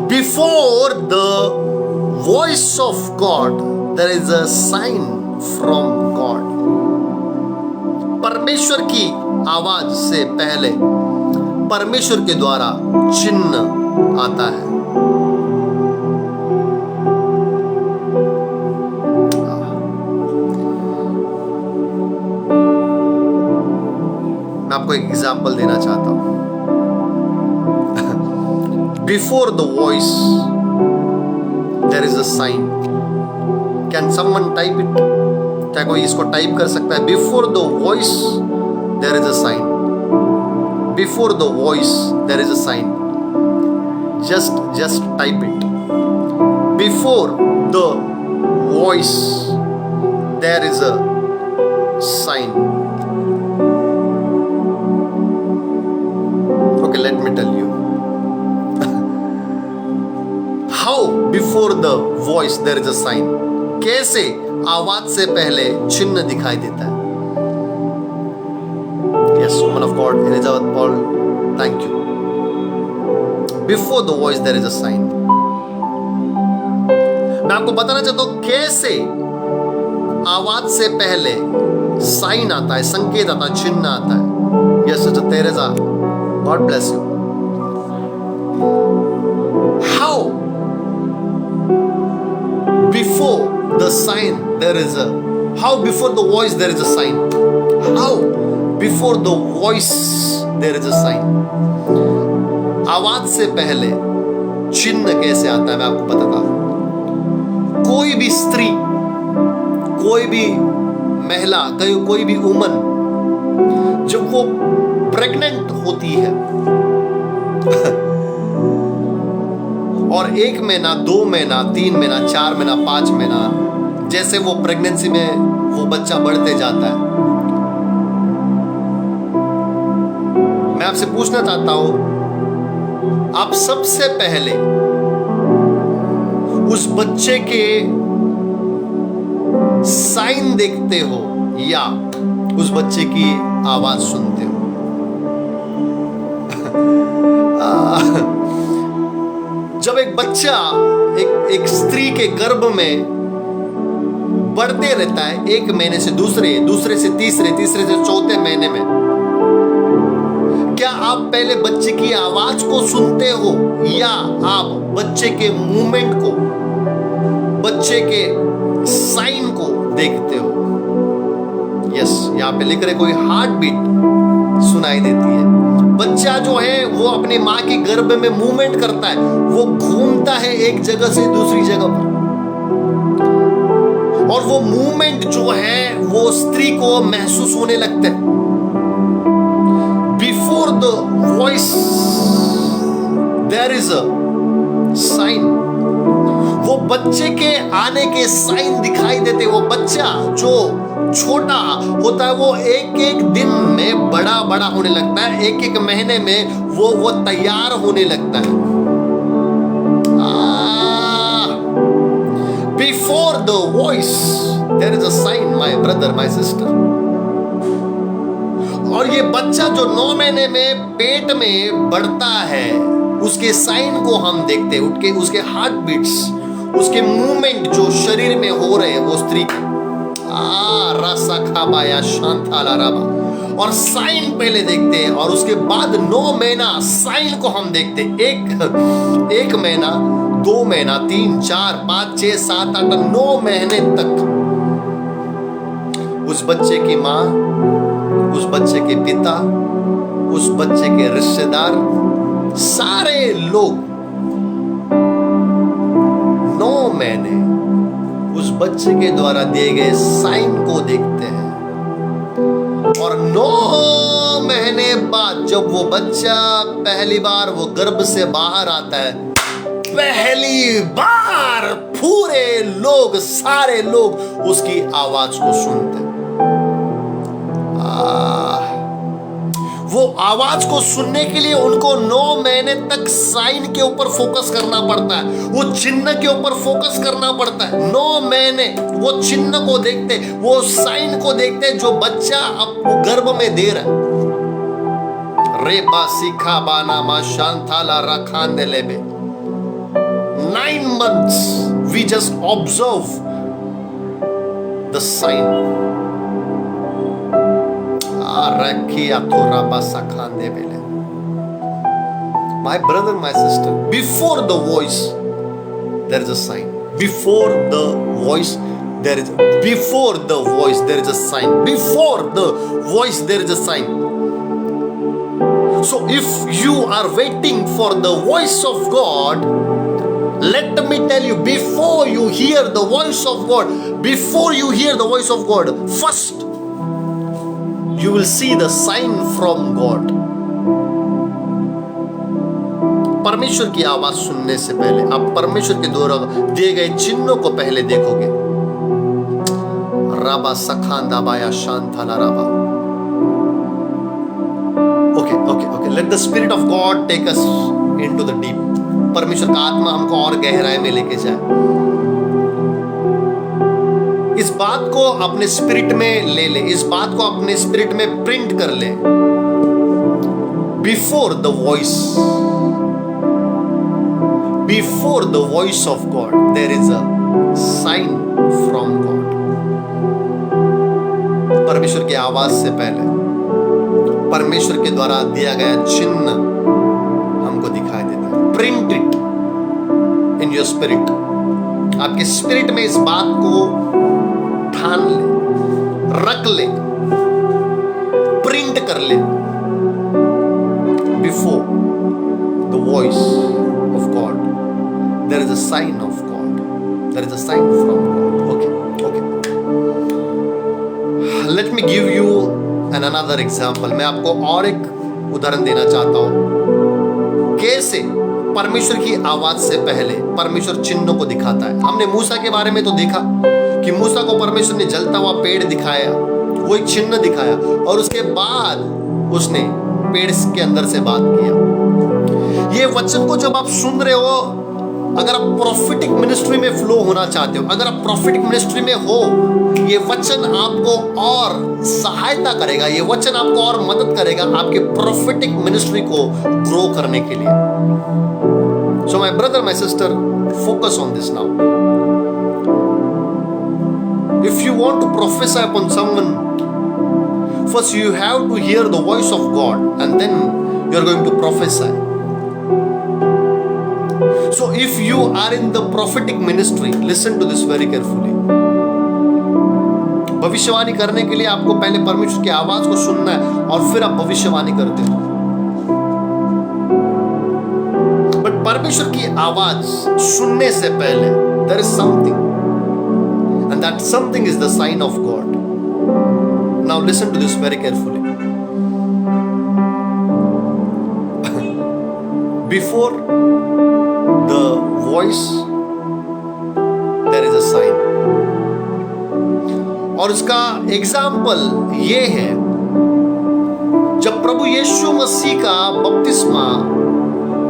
Before the voice of God, there is a sign from God. परमेश्वर की आवाज से पहले परमेश्वर के द्वारा चिन्ह आता है। मैं आपको एक एग्जाम्पल देना चाहता हूं। Before the voice there is a sign. Can someone type it? क्या कोई इसको टाइप कर सकता है? Before the voice there is a sign. Before the voice there is a sign. Just type it. Before the voice there is a sign. Okay, let me tell you. How before the voice there is a sign? कैसे आवाज से पहले चिन्ह दिखाई देता है? Yes, woman of God, Elizabeth Paul, thank you. Before the voice there is a sign. मैं आपको बताना चाहता हूं कैसे आवाज से पहले साइन आता है, संकेत आता है, चिन्ह आता है। Yes, Sister Teresa, God bless you. How before the sign there is a, how before the voice there is a sign? How before the voice there is a sign? आवाज से पहले चिन्ह कैसे आता है मैं आपको बताता हूं। कोई भी स्त्री, कोई भी महिला, कोई भी वुमन जब वो प्रेग्नेंट होती है और 1 महीना, 2 महीना, 3 महीना, 4 महीना, 5 महीना, जैसे वो प्रेगनेंसी में वो बच्चा बढ़ते जाता है, मैं आपसे पूछना चाहता हूं, आप सबसे पहले उस बच्चे के साइन देखते हो या उस बच्चे की आवाज सुनते हो? जब एक बच्चा एक स्त्री के गर्भ में बढ़ते रहता है, 1 महीने से दूसरे, दूसरे से तीसरे, तीसरे से चौथे महीने में, क्या आप पहले बच्चे की आवाज को सुनते हो या आप बच्चे के मूवमेंट को, बच्चे के साइन को देखते हो? यस, यहाँ पे लिख रहे कोई हार्ट बीट सुनाई देती है। बच्चा जो है वो अपनी माँ की गर्भ में मूवमेंट करता है, वो घूमता है एक जगह से दूसरी जगह पर, और वो मूवमेंट जो है वो स्त्री को महसूस होने लगता है। Before the voice there is a sign. वो बच्चे के आने के साइन दिखाई देते। वो बच्चा जो छोटा होता है वो एक एक दिन में बड़ा बड़ा होने लगता है, एक एक महीने में वो तैयार होने लगता है। Before the voice there is a sign, my brother, my sister. और ये बच्चा जो 9 महीने में पेट में बढ़ता है, उसके साइन को हम देखते हैं, उसके हार्ट बीट्स, उसके मूवमेंट जो शरीर में हो रहे हैं वो स्त्री के रसा खाबाया शांताला राबा, और साइन पहले देखते हैं, और उसके बाद 9 महीना साइन को हम देखते हैं। एक महीना, 2 महीना, 3, 4, 5, 6, 7, 8, 9 महीने तक उस बच्चे की माँ, उस बच्चे के पिता, उस बच्चे के रिश्तेदार, सारे लोग 9 महीने उस बच्चे के द्वारा दिए गए साइन को देखते हैं। और 9 महीने बाद जब वो बच्चा पहली बार वो गर्भ से बाहर आता है, पहली बार पूरे लोग, सारे लोग उसकी आवाज को सुनते हैं। वो आवाज को सुनने के लिए उनको 9 महीने तक साइन के ऊपर फोकस करना पड़ता है, वो चिन्ह के ऊपर फोकस करना पड़ता है। 9 महीने वो चिन्ह को देखते, वो साइन को देखते जो बच्चा अब गर्भ में दे रहा है। रे बासिखा बाना मा शांताला रखान दे लेबे। 9 months we just observe the sign. My brother, my sister, before the voice there is a sign. Before the voice there is a sign. Before the voice there is a sign. So if you are waiting for the voice of God, let me tell you, before you hear the voice of God, first you will see the sign from God. परमेश्वर की आवाज सुनने से पहले आप परमेश्वर के द्वारा दिए गए चिन्हों को पहले देखोगे। राबा सखांदा बाया Shantala राबा। Okay. Let the Spirit of God take us into the deep. परमेश्वर का आत्मा हमको और गहराई में लेके जाए। इस बात को अपने स्पिरिट में ले ले, इस बात को अपने स्पिरिट में प्रिंट कर ले। Before the voice of God there is a sign from God. परमेश्वर की आवाज से पहले परमेश्वर के द्वारा दिया गया चिन्ह हमको दिखाई देता है। Print it in your spirit. आपके स्पिरिट में इस बात को ठान ले, रख ले, प्रिंट कर ले। Before the voice of God there is a sign of God, there is a sign from God. Okay. Let me give you an another example. मैं आपको और एक उदाहरण देना चाहता हूं कैसे परमेश्वर की आवाज से पहले परमेश्वर चिन्हों को दिखाता है। हमने मूसा के बारे में तो देखा कि मूसा को परमेश्वर ने जलता हुआ पेड़ दिखाया, वो एक चिन्ह दिखाया, और उसके बाद उसने पेड़ के अंदर से बात किया। ये वचन को जब आप सुन रहे हो, अगर आप प्रोफेटिक मिनिस्ट्री में फ्लो होना चाहते हो, अगर आप प्रोफेटिक मिनिस्ट्री में हो, ये वचन आपको और सहायता करेगा, ये वचन आपको और मदद करेगा आपके प्रोफेटिक मिनिस्ट्री को ग्रो करने के लिए। So my brother, my sister, focus on this now. If you want to prophesy upon someone, first you have to hear the voice of God and then you are going to prophesy. So if you are in the prophetic ministry, listen to this very carefully. भविष्यवाणी करने के लिए आपको पहले परमेश्वर की आवाज को सुनना है और फिर आप भविष्यवाणी करते हो। बट परमेश्वर की आवाज सुनने से पहले there is something, and that something is the sign of God. Now listen to this very carefully. Before the voice there is a sign. और उसका एग्जाम्पल ये है, जब प्रभु यीशु मसीह का बपतिस्मा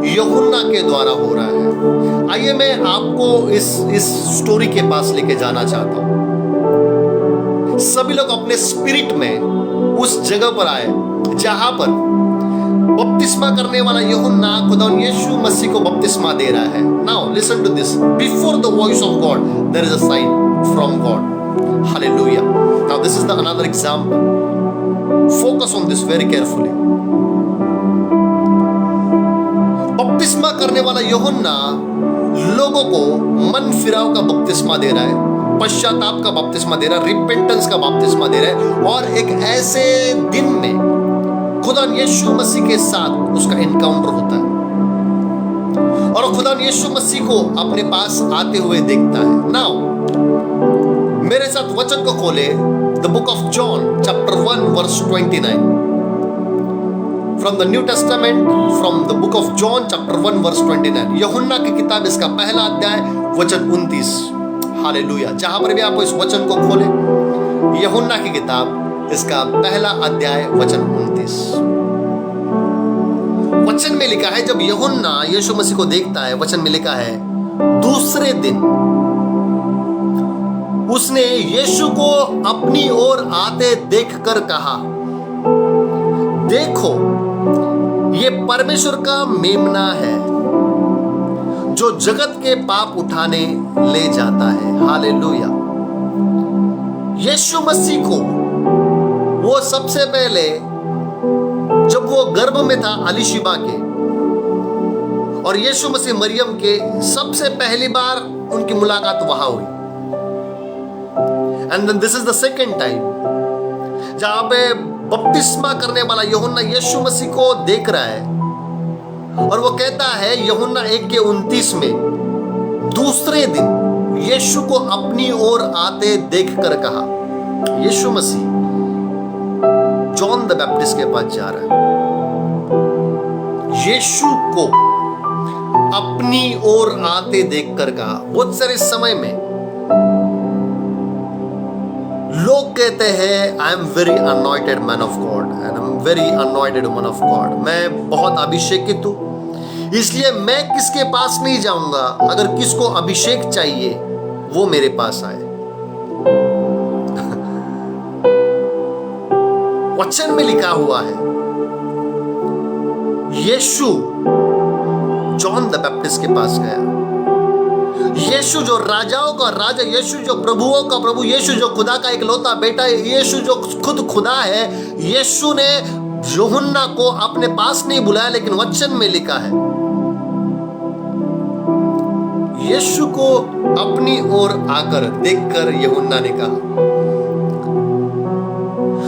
यूहन्ना के द्वारा हो रहा है। आइए मैं आपको इस स्टोरी के पास लेके जाना चाहता हूं। सभी लोग अपने स्पिरिट में उस जगह पर आए जहां पर बपतिस्मा करने वाला यूहन्ना खुदा यीशु मसीह को बपतिस्मा दे रहा है। Now listen to this, before the voice of God there is a sign from God. Hallelujah. Now this is the another example, focus on this very carefully. बपतिस्मा करने वाला यूहन्ना लोगों को मन फिराव का बपतिस्मा दे रहा है, पश्चाताप का बपतिस्मा दे रहा है, रिपेंटेंस का बपतिस्मा दे रहा है। और एक ऐसे दिन में खुदा यीशु मसीह के साथ उसका एनकाउंटर होता है और खुदा यीशु मसीह को अपने पास आते हुए देखता है। नाउ मेरे साथ वचन को खोले, the book of John chapter 1 verse 29 from the New Testament, from the book of John chapter 1 verse 29, यूहन्ना की किताब इसका पहला अध्याय वचन 29। हालेलुया। जहां पर भी आप इस वचन को खोले, यूहन्ना की किताब इसका पहला अध्याय वचन 29। वचन में लिखा है, जब यूहन्ना यीशु मसीह को देखता है, वचन में लिखा है, दूसरे दिन उसने यीशु को अपनी ओर आते देखकर कहा, देखो ये परमेश्वर का मेमना है जो जगत के पाप उठाने ले जाता है। हालेलुया। यीशु मसीह को वो सबसे पहले जब वो गर्भ में था अलीशिबा के, और यीशु मसीह मरियम के सबसे पहली बार उनकी मुलाकात वहां हुई। And then this is the second time जहां पे बपतिस्मा करने वाला यूहन्ना यीशु मसीह को देख रहा है और वो कहता है यूहन्ना 1:29 में, दूसरे दिन यीशु को अपनी ओर आते देखकर कहा। यीशु मसीह जॉन द बैप्टिस्ट के पास जा रहा है, यीशु को अपनी ओर आते देखकर कहा। बहुत सारे समय में लोग कहते हैं, I am very anointed man of God and I am very anointed woman of God. मैं बहुत अभिषेकित हूं, इसलिए मैं किसके पास नहीं जाऊंगा। अगर किसको अभिषेक चाहिए वो मेरे पास आए। वचन में लिखा हुआ है, यीशु जॉन द बैप्टिस्ट के पास गया। यीशु जो राजाओं का राजा, यीशु जो प्रभुओं का प्रभु, यीशु जो खुदा का इकलौता बेटा है, यीशु जो खुद खुदा है, यीशु ने यूहन्ना को अपने पास नहीं बुलाया, लेकिन वचन में लिखा है यीशु को अपनी ओर आकर देखकर यूहन्ना ने कहा।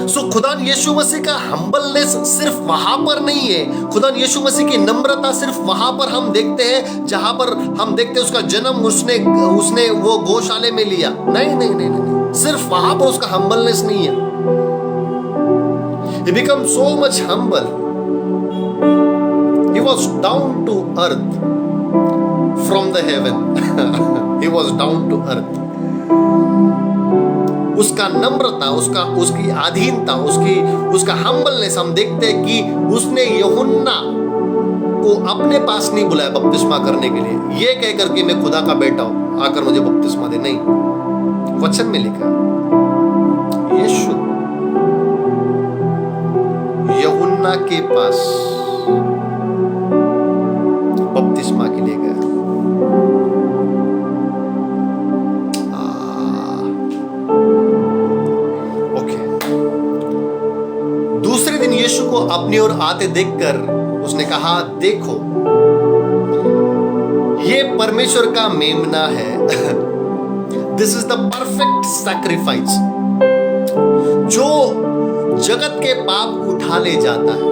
सो खुदा यीशु मसीह का हम्बलनेस सिर्फ वहां पर नहीं है, खुदा यीशु मसीह की नम्रता सिर्फ वहां पर हम देखते हैं जहां पर हम देखते हैं उसका जन्म उसने वो गौशाले में लिया। नहीं नहीं नहीं नहीं, सिर्फ वहां पर उसका हम्बलनेस नहीं है। He became so much humble. He was down to earth from the heaven. He was down to earth. उसका नम्रता, उसकी अधीनता, उसका हम्बलनेस हम देखते हैं कि उसने यूहन्ना को अपने पास नहीं बुलाया बपतिस्मा करने के लिए, ये कहकर कि मैं खुदा का बेटा हूं, आकर मुझे बपतिस्मा दे। नहीं, वचन में लिखा यीशु यूहन्ना के पास बपतिस्मा के लिए गया। अपनी ओर आते देखकर उसने कहा, देखो ये परमेश्वर का मेमना है। This is the perfect sacrifice, जो जगत के पाप उठा ले जाता है।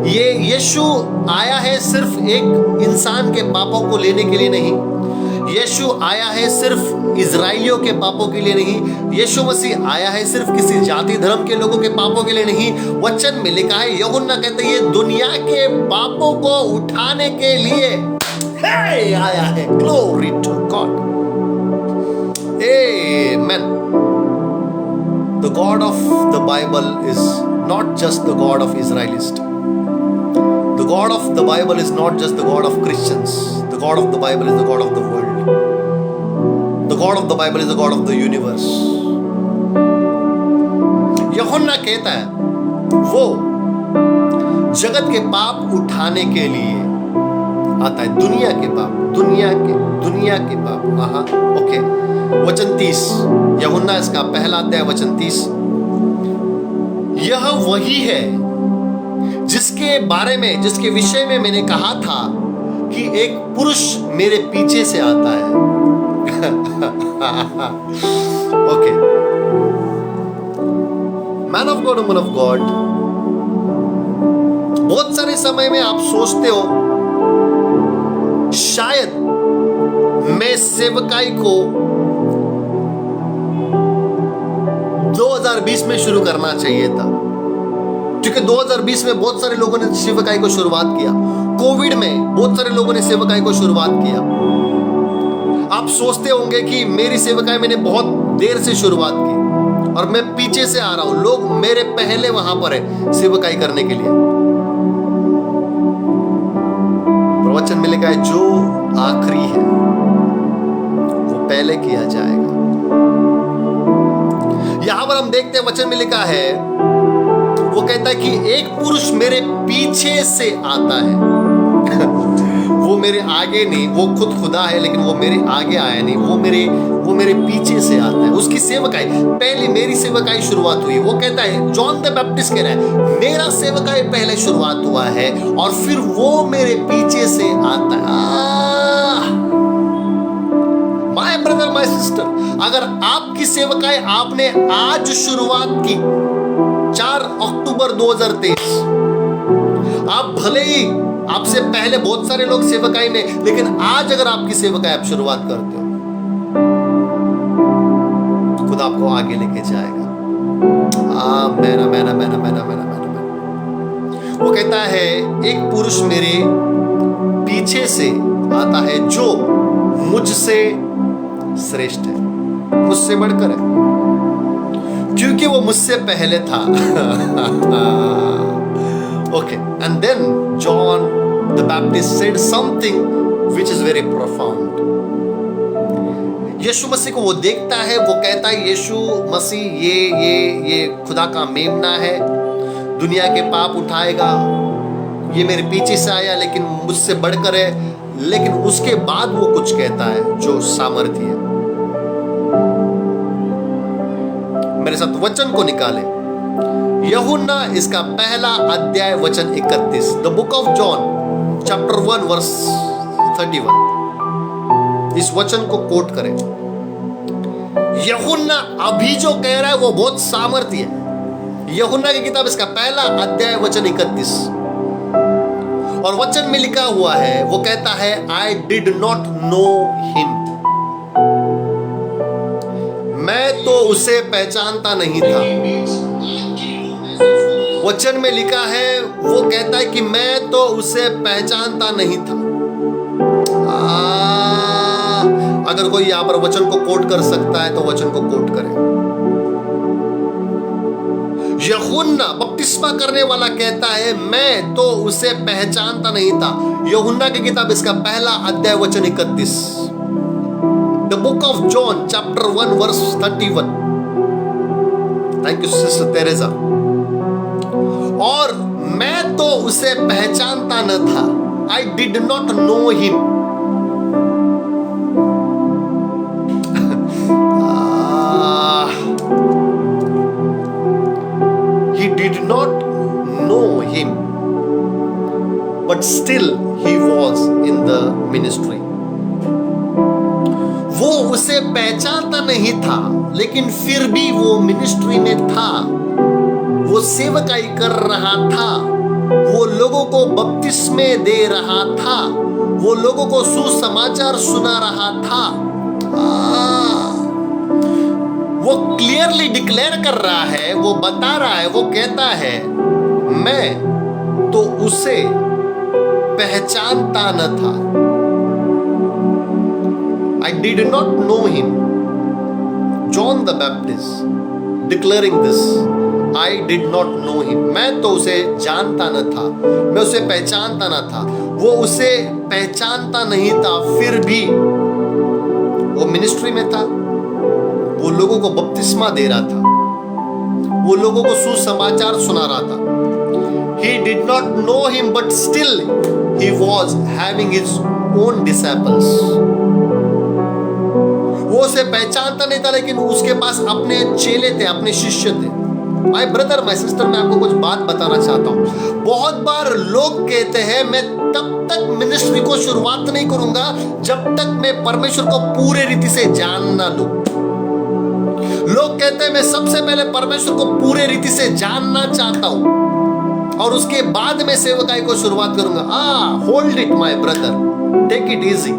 ये यीशु आया है सिर्फ एक इंसान के पापों को लेने के लिए नहीं, यीशु आया है सिर्फ इजराइलियों के पापों के लिए नहीं, यीशु मसीह आया है सिर्फ किसी जाति धर्म के लोगों के पापों के लिए नहीं। वचन में लिखा है, यूहन्ना कहते हैं, ये दुनिया के पापों को उठाने के लिए आया है। Glory to God, amen. The God of the Bible is not just the God of Israelists. The God of the Bible is not just the God of Christians. The God of the Bible is the God of the world. The God of the Bible is the God of the universe. यूहन्ना कहता है वो जगत के पाप उठाने के लिए आता है, दुनिया के पाप, दुनिया के पाप। ओके, वचन 30, यूहन्ना इसका पहला अध्याय वचन 30। यह वही है जिसके बारे में, जिसके विषय में मैंने कहा था कि एक पुरुष मेरे पीछे से आता है। Okay, man of God, woman of God, बहुत सारे समय में आप सोचते हो शायद मैं सेवकाई को 2020 में शुरू करना चाहिए था, क्योंकि 2020 में बहुत सारे लोगों ने सेवकाई को शुरुआत किया। कोविड में बहुत सारे लोगों ने सेवकाई को शुरुआत किया। आप सोचते होंगे कि मेरी सेवकाई मैंने बहुत देर से शुरुआत की और मैं पीछे से आ रहा हूं, लोग मेरे पहले वहां पर है सेवकाई करने के लिए। प्रवचन में लिखा है, जो आखिरी है वो पहले किया जाएगा। यहां पर हम देखते हैं वचन में लिखा है, वो कहता है कि एक पुरुष मेरे पीछे से आता है। वो मेरे आगे नहीं, वो खुद खुदा है लेकिन वो मेरे आगे आया नहीं, वो मेरे पीछे से आता है। उसकी सेवकाई, पहले मेरी सेवकाई शुरुआत हुई। वो कहता है, जॉन द बैप्टिस्ट कह रहा है, मेरा सेवकाई पहले शुरुआत हुआ है और फिर वो मेरे पीछे से आता है। माय ब्रदर, माय सिस्टर, अगर आपकी सेवकाई आपने आज शुरुआत की 4 अक्टूबर 2023, आप भले ही आपसे पहले बहुत सारे लोग सेवकाई में, लेकिन आज अगर आपकी सेवकाई आप शुरुआत करते हो, खुद आपको आगे लेके जाएगा। आमेन, आमेन, आमेन, आमेन, आमेन, आमेन। वो कहता है, एक पुरुष मेरे पीछे से आता है जो मुझसे श्रेष्ठ है, मुझसे बढ़कर है, क्योंकि वो मुझसे पहले था। Okay, and then John the Baptist said something which is very profound. यीशु मसीह को वो देखता है, वो कहता है, यीशु मसीह ये खुदा का मेमना है, दुनिया के पाप उठाएगा, ये मेरे पीछे से आया लेकिन मुझसे बढ़कर है। लेकिन उसके बाद वो कुछ कहता है जो सामर्थ्य है। मेरे साथ वचन को निकाले, यूहन्ना इसका पहला अध्याय वचन 31, the book of John chapter 1 verse 31। इस वचन को कोट करें। यूहन्ना अभी जो कह रहा है वो बहुत सामर्थ्य है। यूहन्ना की किताब इसका पहला अध्याय वचन 31, और वचन में लिखा हुआ है, वो कहता है, आई डिड नॉट नो हिम, मैं तो उसे पहचानता नहीं था। वचन में लिखा है, वो कहता है कि मैं तो उसे पहचानता नहीं था। अगर कोई यहां पर वचन को कोट कर सकता है तो वचन को कोट करे। यूहन्ना बपतिस्मा करने वाला कहता है, मैं तो उसे पहचानता नहीं था। यूहन्ना की किताब इसका पहला अध्याय वचन 31, the book of John chapter 1 verse 31। Thank you sister Teresa. और मैं तो उसे पहचानता न था, I did not know him. He did not know him, but still he was in the ministry. वो उसे पहचानता नहीं था, लेकिन फिर भी वो मिनिस्ट्री में था। वो सेवकाई कर रहा था, वो लोगों को बपतिस्मे दे रहा था, वो लोगों को सुसमाचार सुना रहा था। वो क्लियरली डिक्लेयर कर रहा है, वो बता रहा है, वो कहता है मैं तो उसे पहचानता न था। I did not know him. John the Baptist declaring this. I did not know him. मैं तो उसे जानता न था, मैं उसे पहचानता न था। वो उसे पहचानता नहीं था, फिर भी वो मिनिस्ट्री में था, वो लोगों को बपतिस्मा दे रहा था, वो लोगों को सुसमाचार सुना रहा था। He did not know him, but still he was having his own disciples. वो उसे पहचानता नहीं था, लेकिन उसके पास अपने चेले थे, अपने शिष्य थे। माय ब्रदर, माय सिस्टर, मैं आपको कुछ बात बताना चाहता हूँ। बहुत बार लोग कहते हैं मैं तब तक मिनिस्ट्री को शुरुआत नहीं करूंगा जब तक मैं परमेश्वर को पूरे रीति से जान ना लूं। लोग कहते हैं मैं सबसे पहले परमेश्वर को पूरे रीति से जानना चाहता हूं और उसके बाद में सेवकाई को शुरुआत करूंगा। Hold it my brother, take it easy.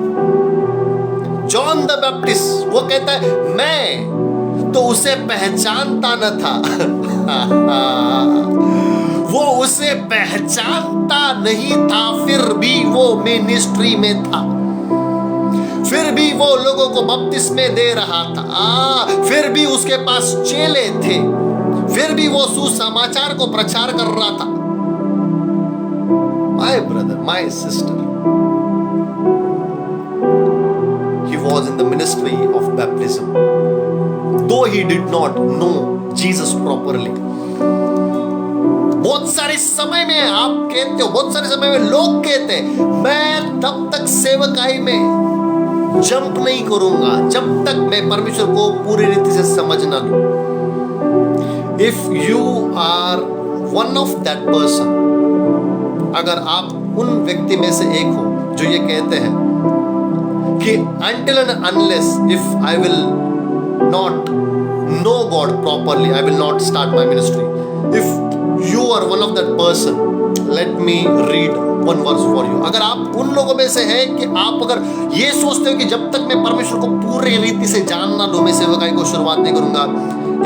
John the Baptist वो कहता है मैं तो उसे पहचानता न था। वो उसे पहचानता नहीं था, फिर भी वो मिनिस्ट्री में था, फिर भी वो लोगों को बपतिस्मे दे रहा था, फिर भी उसके पास चेले थे, फिर भी वो सुसमाचार को प्रचार कर रहा था। My brother, my sister, he was in the ministry of baptism, though he did not know Jesus properly. बहुत सारे समय में आप कहते हो, बहुत सारे समय में लोग कहते हैं मैं तब तक सेवकाई में जंप नहीं करूंगा जब तक मैं परमेश्वर को पूरी रीति से समझ ना लूं। If you are one of that person, अगर आप उन व्यक्ति में से एक हो जो ये कहते हैं कि until and unless if I will not know God properly, I will not start my ministry. If you are one of that person, let me read one verse for you. अगर आप उन लोगों में से हैं कि आप अगर ये सोचते हो कि जब तक मैं परमेश्वर को पूरी रीति से जान ना लूं मैं सेवकाई को शुरुआत नहीं करूंगा,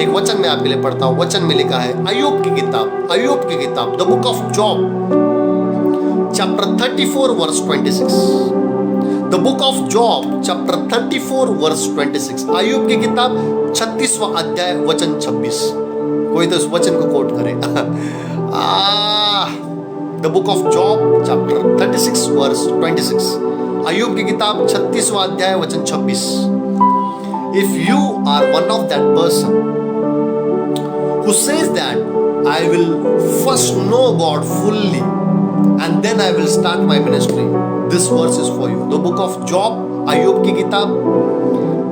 एक वचन मैं आपके लिए पढ़ता हूं। वचन में लिखा है अय्यूब की किताब, the book of Job, chapter 34 verse 26। The book of Job chapter 34 verse 26। अय्यूब की किताब 36वां अध्याय वचन 26। कोई तो इस वचन को कोट करे। The book of Job chapter 36 verse 26। अय्यूब की किताब 36वां अध्याय वचन 26। If you are one of that person who says that I will first know God fully and then I will start my ministry, this verse is for you. The book of Job, अय्यूब की किताब,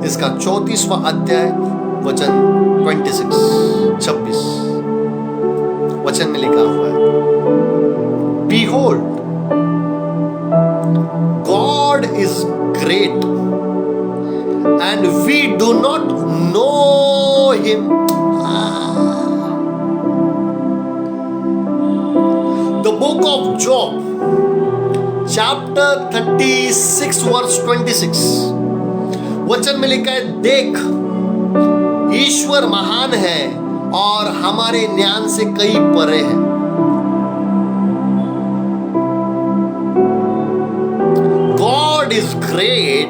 इसका 34वां अध्याय वचन 26। वचन में लिखा हुआ है Behold, God is great and we do not know him. The book of Job chapter 36 verse 26। वचन में लिखा है देख ईश्वर महान है और हमारे ज्ञान से कई परे है। God is great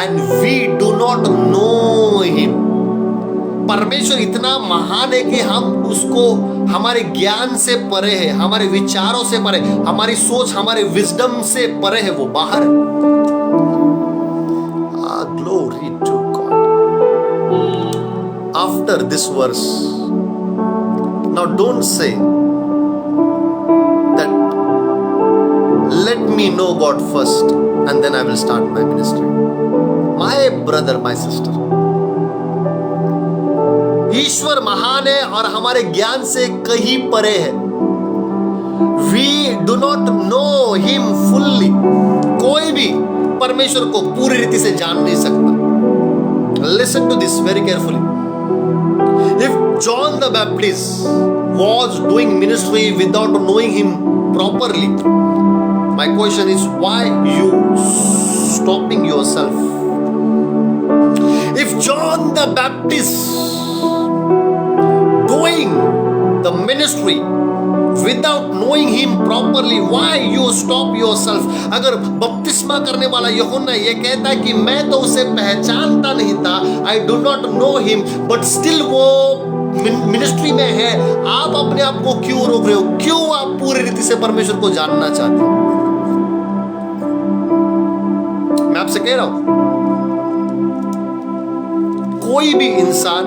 and we do not know him. परमेश्वर इतना महान है कि हम उसको हमारे ज्ञान से परे है, हमारे विचारों से परे, हमारी सोच, हमारे विजडम से परे है, वो बाहर है। Glory to God. After this verse, now don't say that let me know God first and then I will start my ministry. My brother, my sister, ईश्वर महान है और हमारे ज्ञान से कहीं परे है। We do not know him fully. कोई भी परमेश्वर को पूरी रीति से जान नहीं सकता। Listen to this very carefully. If John the Baptist was doing ministry without knowing him properly, my question is, why you stopping yourself? If John the Baptist doing the ministry without knowing him properly, why you stop yourself? अगर बपतिस्मा करने वाला यूहन्ना ये कहता है कि मैं तो उसे पहचानता नहीं था, I do not know him, but still वो मिनिस्ट्री में है, आप अपने आप को क्यों रोक रहे हो? क्यों आप पूरी रीति से परमेश्वर को जानना चाहते हो? मैं आपसे कह रहा हूं, कोई भी इंसान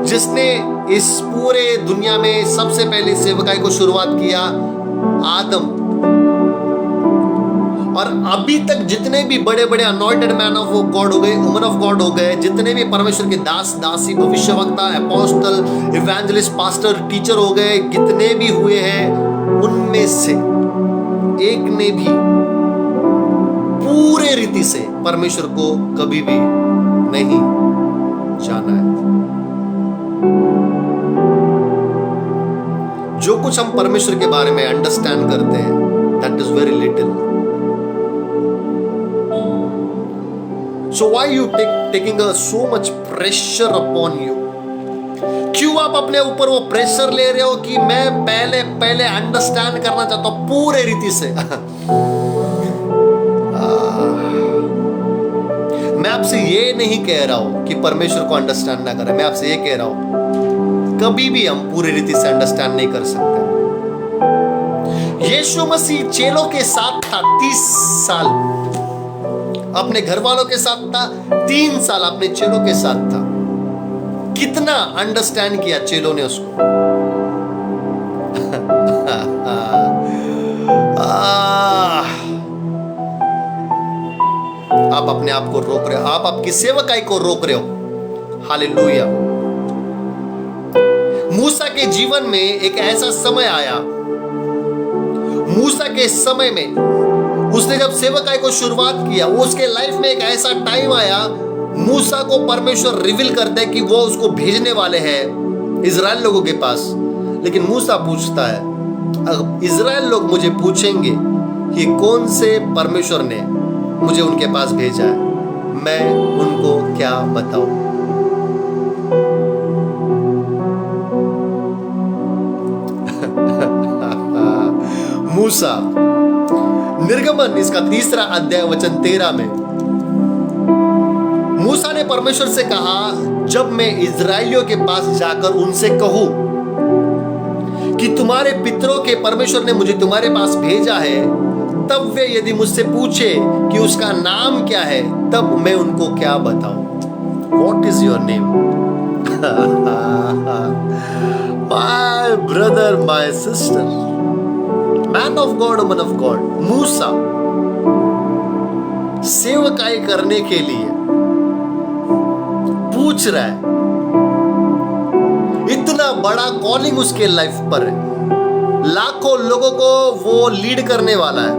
जिसने इस पूरे दुनिया में सबसे पहले सेवकाई को शुरुआत किया, आदम, और अभी तक जितने भी बड़े बड़े अनॉइंटेड मैन ऑफ गॉड हो गए, वुमन ऑफ गॉड हो गए, जितने भी परमेश्वर के दास दासी, भविष्यवक्ता, अपोस्टल, इवेंजलिस्ट, पास्टर, टीचर हो गए, कितने भी हुए हैं, उनमें से एक ने भी पूरे रीति से परमेश्वर को कभी भी नहीं जाना है। जो कुछ हम परमेश्वर के बारे में अंडरस्टैंड करते हैं, that is very little. So why you taking so much pressure upon you? क्यों आप अपने ऊपर वो प्रेशर ले रहे हो कि मैं पहले अंडरस्टैंड करना चाहता हूं पूरे रीति से? मैं आपसे ये नहीं कह रहा हूं कि परमेश्वर को अंडरस्टैंड ना करें, मैं आपसे ये कह रहा हूं कभी भी हम पूरी रीति से अंडरस्टैंड नहीं कर सकते। यीशु मसीह चेलों के साथ था 30 साल, अपने घर वालों के साथ था 3 साल, अपने चेलों के साथ था। कितना अंडरस्टैंड किया चेलों ने उसको? आप अपने आप को रोक रहे हो, आप आपकी सेवकाई को रोक रहे हो। हालेलुया। मूसा के जीवन में एक ऐसा समय आया, मूसा के समय में उसने जब सेवकाई को शुरुआत किया, उसके लाइफ में एक ऐसा टाइम आया, मूसा को परमेश्वर रिवील करता है कि वो उसको भेजने वाले हैं इजराइल लोगों के पास। लेकिन मूसा पूछता है, अब इजराइल लोग मुझे पूछेंगे कि कौन से परमेश्वर ने मुझे उनके पास भेजा है, मैं उनको क्या बताऊं? मूसा, निर्गमन इसका 3 अध्याय वचन 13 में मूसा ने परमेश्वर से कहा, जब मैं इजराइलियों के पास जाकर उनसे कहूं कि तुम्हारे पितरों के परमेश्वर ने मुझे तुम्हारे पास भेजा है, तब वे यदि मुझसे पूछे कि उसका नाम क्या है, तब मैं उनको क्या बताऊं? What is your name? My brother, my sister, man of God, woman of God, मूसा सेवकाई करने के लिए पूछ रहा है। इतना बड़ा कॉलिंग उसके लाइफ पर है, लाखों लोगों को वो लीड करने वाला है,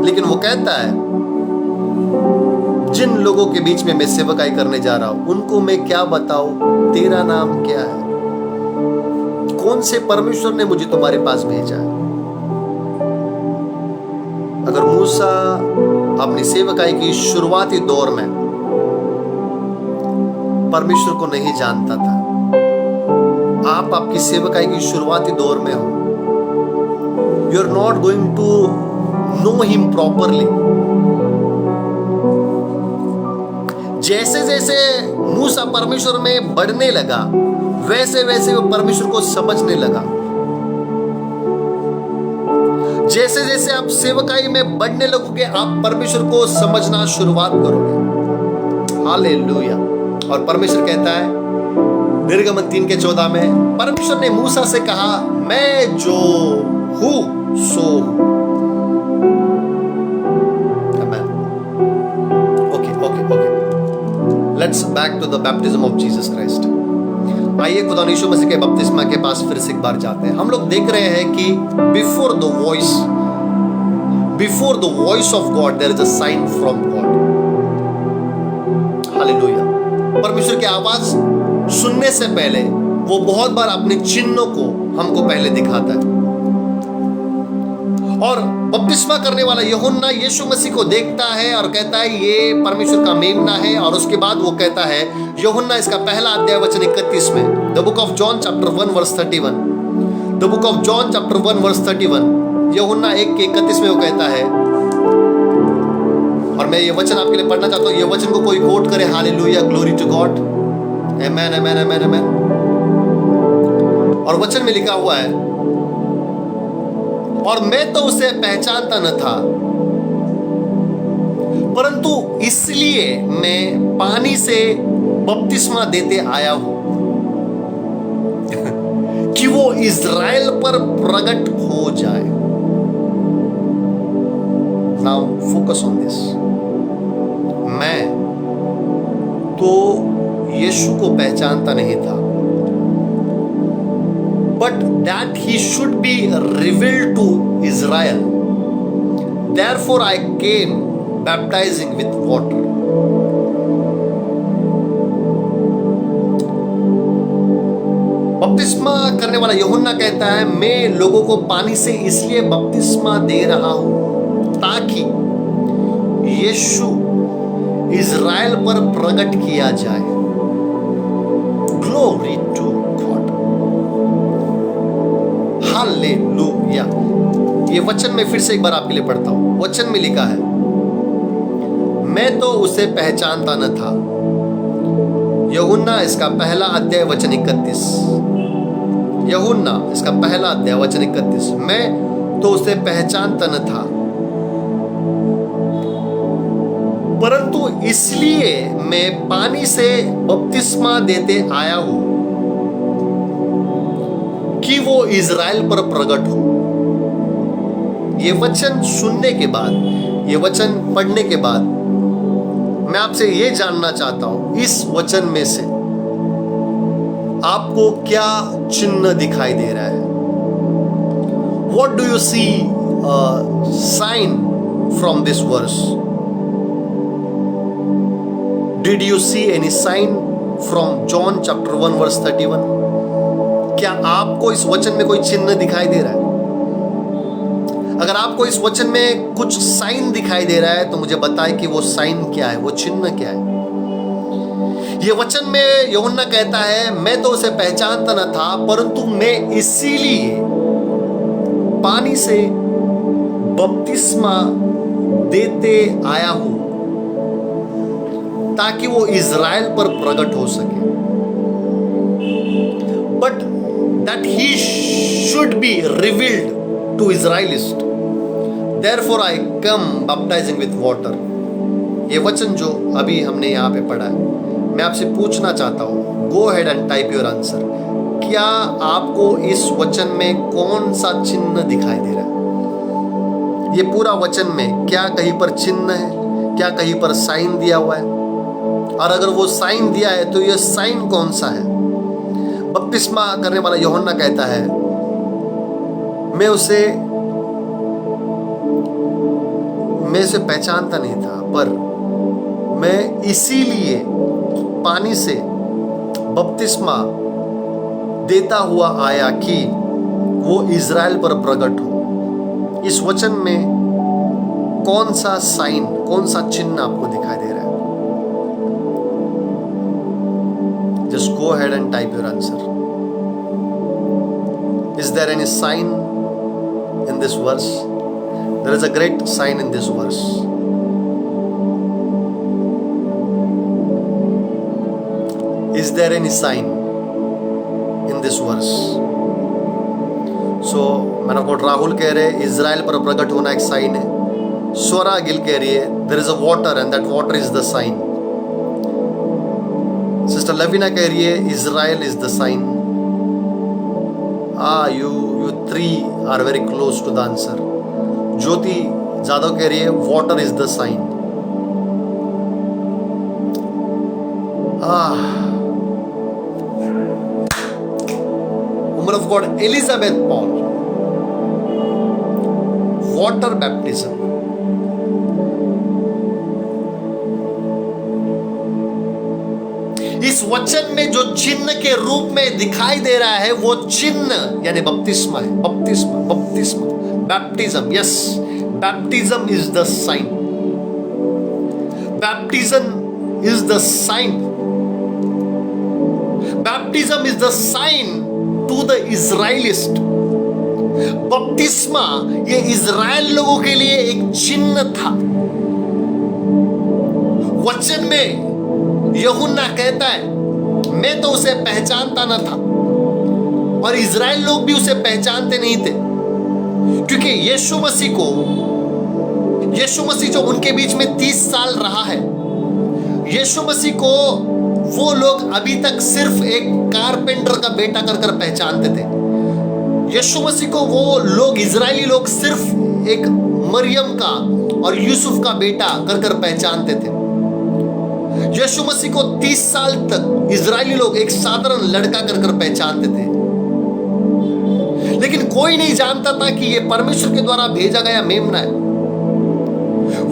लेकिन वो कहता है, जिन लोगों के बीच में मैं सेवकाई करने जा रहा हूं, उनको मैं क्या बताऊं? तेरा नाम क्या है? कौन से परमेश्वर ने मुझे तुम्हारे पास भेजा है? अगर मूसा अपनी सेवकाई की शुरुआती दौर में परमेश्वर को नहीं जानता था, आप आपकी सेवकाई की शुरुआती दौर में हो, you are not going to know him properly. जैसे जैसे मूसा परमेश्वर में बढ़ने लगा, वैसे वैसे वो परमेश्वर को समझने लगा। जैसे जैसे आप सेवकाई में बढ़ने लगोगे, आप परमेश्वर को समझना शुरुआत करोगे। हालेलुया। और परमेश्वर कहता है निर्गमन 3:14 में, परमेश्वर ने मूसा से कहा, मैं जो हूं सो हूं। Okay, let's back to the baptism of Jesus Christ. आइए खुदा यीशु मसीह के बपतिस्मा के पास फिर से एक बार जाते हैं। हम लोग देख रहे हैं कि before the voice of God there is a sign from God. Hallelujah. परमेश्वर की आवाज सुनने से पहले वो बहुत बार अपने चिन्हों को हमको पहले दिखाता है। और बपतिस्मा करने वाला यूहन्ना यीशु मसीह को देखता है और कहता है ये परमेश्वर का मेमना है। और उसके बाद वो कहता है, यूहन्ना इसका पहला अध्याय वचन 31 में, the book of John chapter 1 verse 31, the book of John chapter 1 verse 31, यूहन्ना 1:31 में वो कहता है, और मैं ये वचन आपके लिए पढ़ना चाहता हूँ। ये वचन को कोई कोट करे, hallelujah, glory to God, amen amen amen आमेन। और वचन में लिखा हुआ है, और मैं तो उसे पहचानता न था, परंतु इसलिए मैं पानी से बपतिस्मा देते आया हूं कि वो इज़राइल पर प्रकट हो जाए। Now focus on this. मैं तो यीशु को पहचानता नहीं था, but that he should be revealed to Israel. Therefore I came baptizing with water. बपतिस्मा करने वाला यूहन्ना कहता है, मैं लोगों को पानी से इसलिए बपतिस्मा दे रहा हूं ताकि यीशु इज़राइल पर प्रकट किया जाए। Glory to God, hallelujah. ये वचन में फिर से एक बार आपके लिए पढ़ता हूं। वचन में लिखा है, मैं तो उसे पहचानता न था। यूहन्ना इसका पहला अध्याय वचन 31, यूहन्ना इसका पहला अध्याय वचन 31, मैं तो उसे पहचानता न था, परंतु इसलिए मैं पानी से बपतिस्मा देते आया हूं कि वो इज़राइल पर प्रकट हो। ये वचन सुनने के बाद, ये वचन पढ़ने के बाद मैं आपसे ये जानना चाहता हूं, इस वचन में से आपको क्या चिन्ह दिखाई दे रहा है? What do you see sign from this verse? Did you see any sign from John chapter 1 verse 31? क्या आपको इस वचन में कोई चिन्ह दिखाई दे रहा है? अगर आपको इस वचन में कुछ साइन दिखाई दे रहा है तो मुझे बताएं कि वो साइन क्या है, वो चिन्ह क्या है। ये वचन में यूहन्ना कहता है, मैं तो उसे पहचानता न था, परंतु मैं इसीलिए पानी से बपतिस्मा देते आया हूं ताकि वो इज़राइल पर प्रकट हो सके। But that he should be revealed to Israelites, therefore I come baptizing with water। ये वचन जो अभी हमने यहाँ पे पढ़ा है, मैं आपसे पूछना चाहता हूँ, go ahead and type your answer. क्या आपको इस वचन में कौन सा चिन्ह दिखाई दे रहा है? ये पूरा वचन में क्या कहीं पर चिन्ह है, क्या कहीं पर साइन दिया हुआ है? और अगर वो साइन दिया है तो ये साइन कौन सा है? बपतिस्मा करने वाला यूहन्ना कहता है, मैं उसे पहचानता नहीं था, पर मैं इसीलिए पानी से बपतिस्मा देता हुआ आया कि वो इज़राइल पर प्रकट हो। इस वचन में कौन सा साइन, कौन सा चिन्ह आपको दिखाई दे रहा है? Just go ahead and type your answer. Is there any sign in this verse? There is a great sign in this verse. Is there any sign in this verse? So, मैंने को राहुल कह रहे इज़राइल पर प्रकट होना एक sign है। स्वरा गिल कह रही है there is a water and that water is the sign. Sister Lavina कह रही है Israel is the sign. You three are very close to the answer. Jyoti Jadav कह रही है water is the sign. woman of God Elizabeth Paul. Water baptism. इस वचन में जो चिन्ह के रूप में दिखाई दे रहा है वो चिन्ह यानी बपतिस्मा है. बपतिस्मा, बपतिस्मा, baptism. Yes, baptism is the sign. Baptism is the sign. Baptism is the sign to the Israelites. बपतिस्मा ये इजराइल लोगों के लिए एक चिन्ह था. वचन में यूहन्ना कहता है मैं तो उसे पहचानता न था और इजराइल लोग भी उसे पहचानते नहीं थे, क्योंकि यीशु मसीह जो उनके बीच में 30 साल रहा है, यीशु मसीह को वो लोग अभी तक सिर्फ एक कारपेंटर का बेटा कर पहचानते थे. यीशु मसीह को वो लोग, इजरायली लोग, सिर्फ एक मरियम का और यूसुफ का बेटा कर पहचानते थे. यीशु मसीह को 30 साल तक इजरायली लोग एक साधारण लड़का कर पहचानते थे, लेकिन कोई नहीं जानता था कि यह परमेश्वर के द्वारा भेजा गया मेमना है.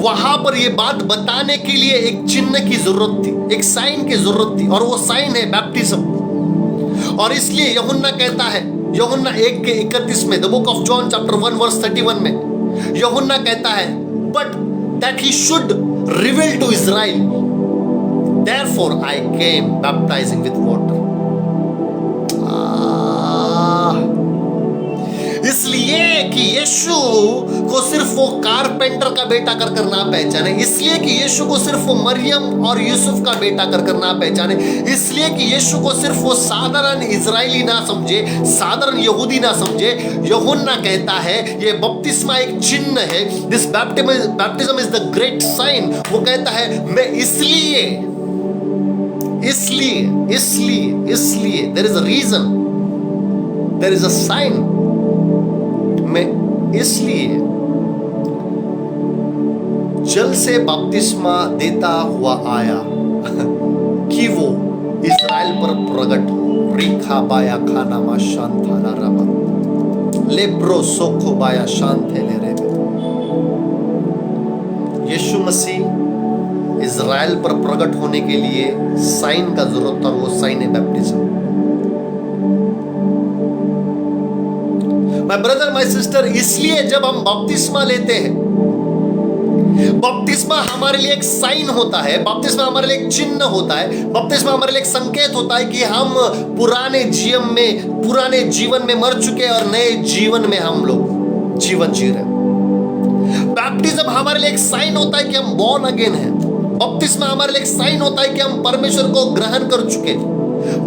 वहां पर यह बात बताने के लिए एक चिन्ह की जरूरत थी, एक साइन की जरूरत थी, और वो साइन है बैप्टिज्म. और इसलिए यूहन्ना कहता है, यूहन्ना 1:31 में, the book of John chapter 1 verse 31 में यूहन्ना कहता है, but that he should reveal to Israel, therefore I came baptizing with water. इसलिए कि यीशु को सिर्फ वो कारपेंटर का बेटा कर ना पहचाने, इसलिए कि यीशु को सिर्फ वो मरियम और यूसुफ का बेटा कर ना पहचाने, इसलिए कि यीशु को सिर्फ वो साधारण इजरायली ना समझे, साधारण यहूदी ना समझे. यूहन्ना कहता है ये बपतिस्मा एक चिन्ह है. This baptism is the great sign. वो कहता है मैं इसलिए there is a reason, there is a sign. मैं इसलिए जल से बपतिस्मा देता हुआ आया कि वो इस्राएल पर प्रकट हो. रिखा बाया खाना मा शांताला रबा लेब्रो सोखो बाया शांते ले रे. यीशु मसीह इजराइल पर प्रकट होने के लिए साइन का जरूरत था, और वो साइन है baptism. My brother, my sister, इसलिए जब हम बपतिस्मा लेते हैं, बपतिस्मा हमारे लिए एक साइन होता है, बपतिस्मा हमारे लिए एक चिन्ह होता है, बपतिस्मा हमारे लिए एक संकेत होता है कि हम पुराने जीवन में मर चुके हैं और नए जीवन में हम लोग जीवन जी रहे हैं. बैप्टिज्म हमारे लिए एक साइन होता है कि हम बॉर्न अगेन हैं. बपतिस्मा हमारे लिए एक साइन होता है कि हम परमेश्वर को ग्रहण कर चुके.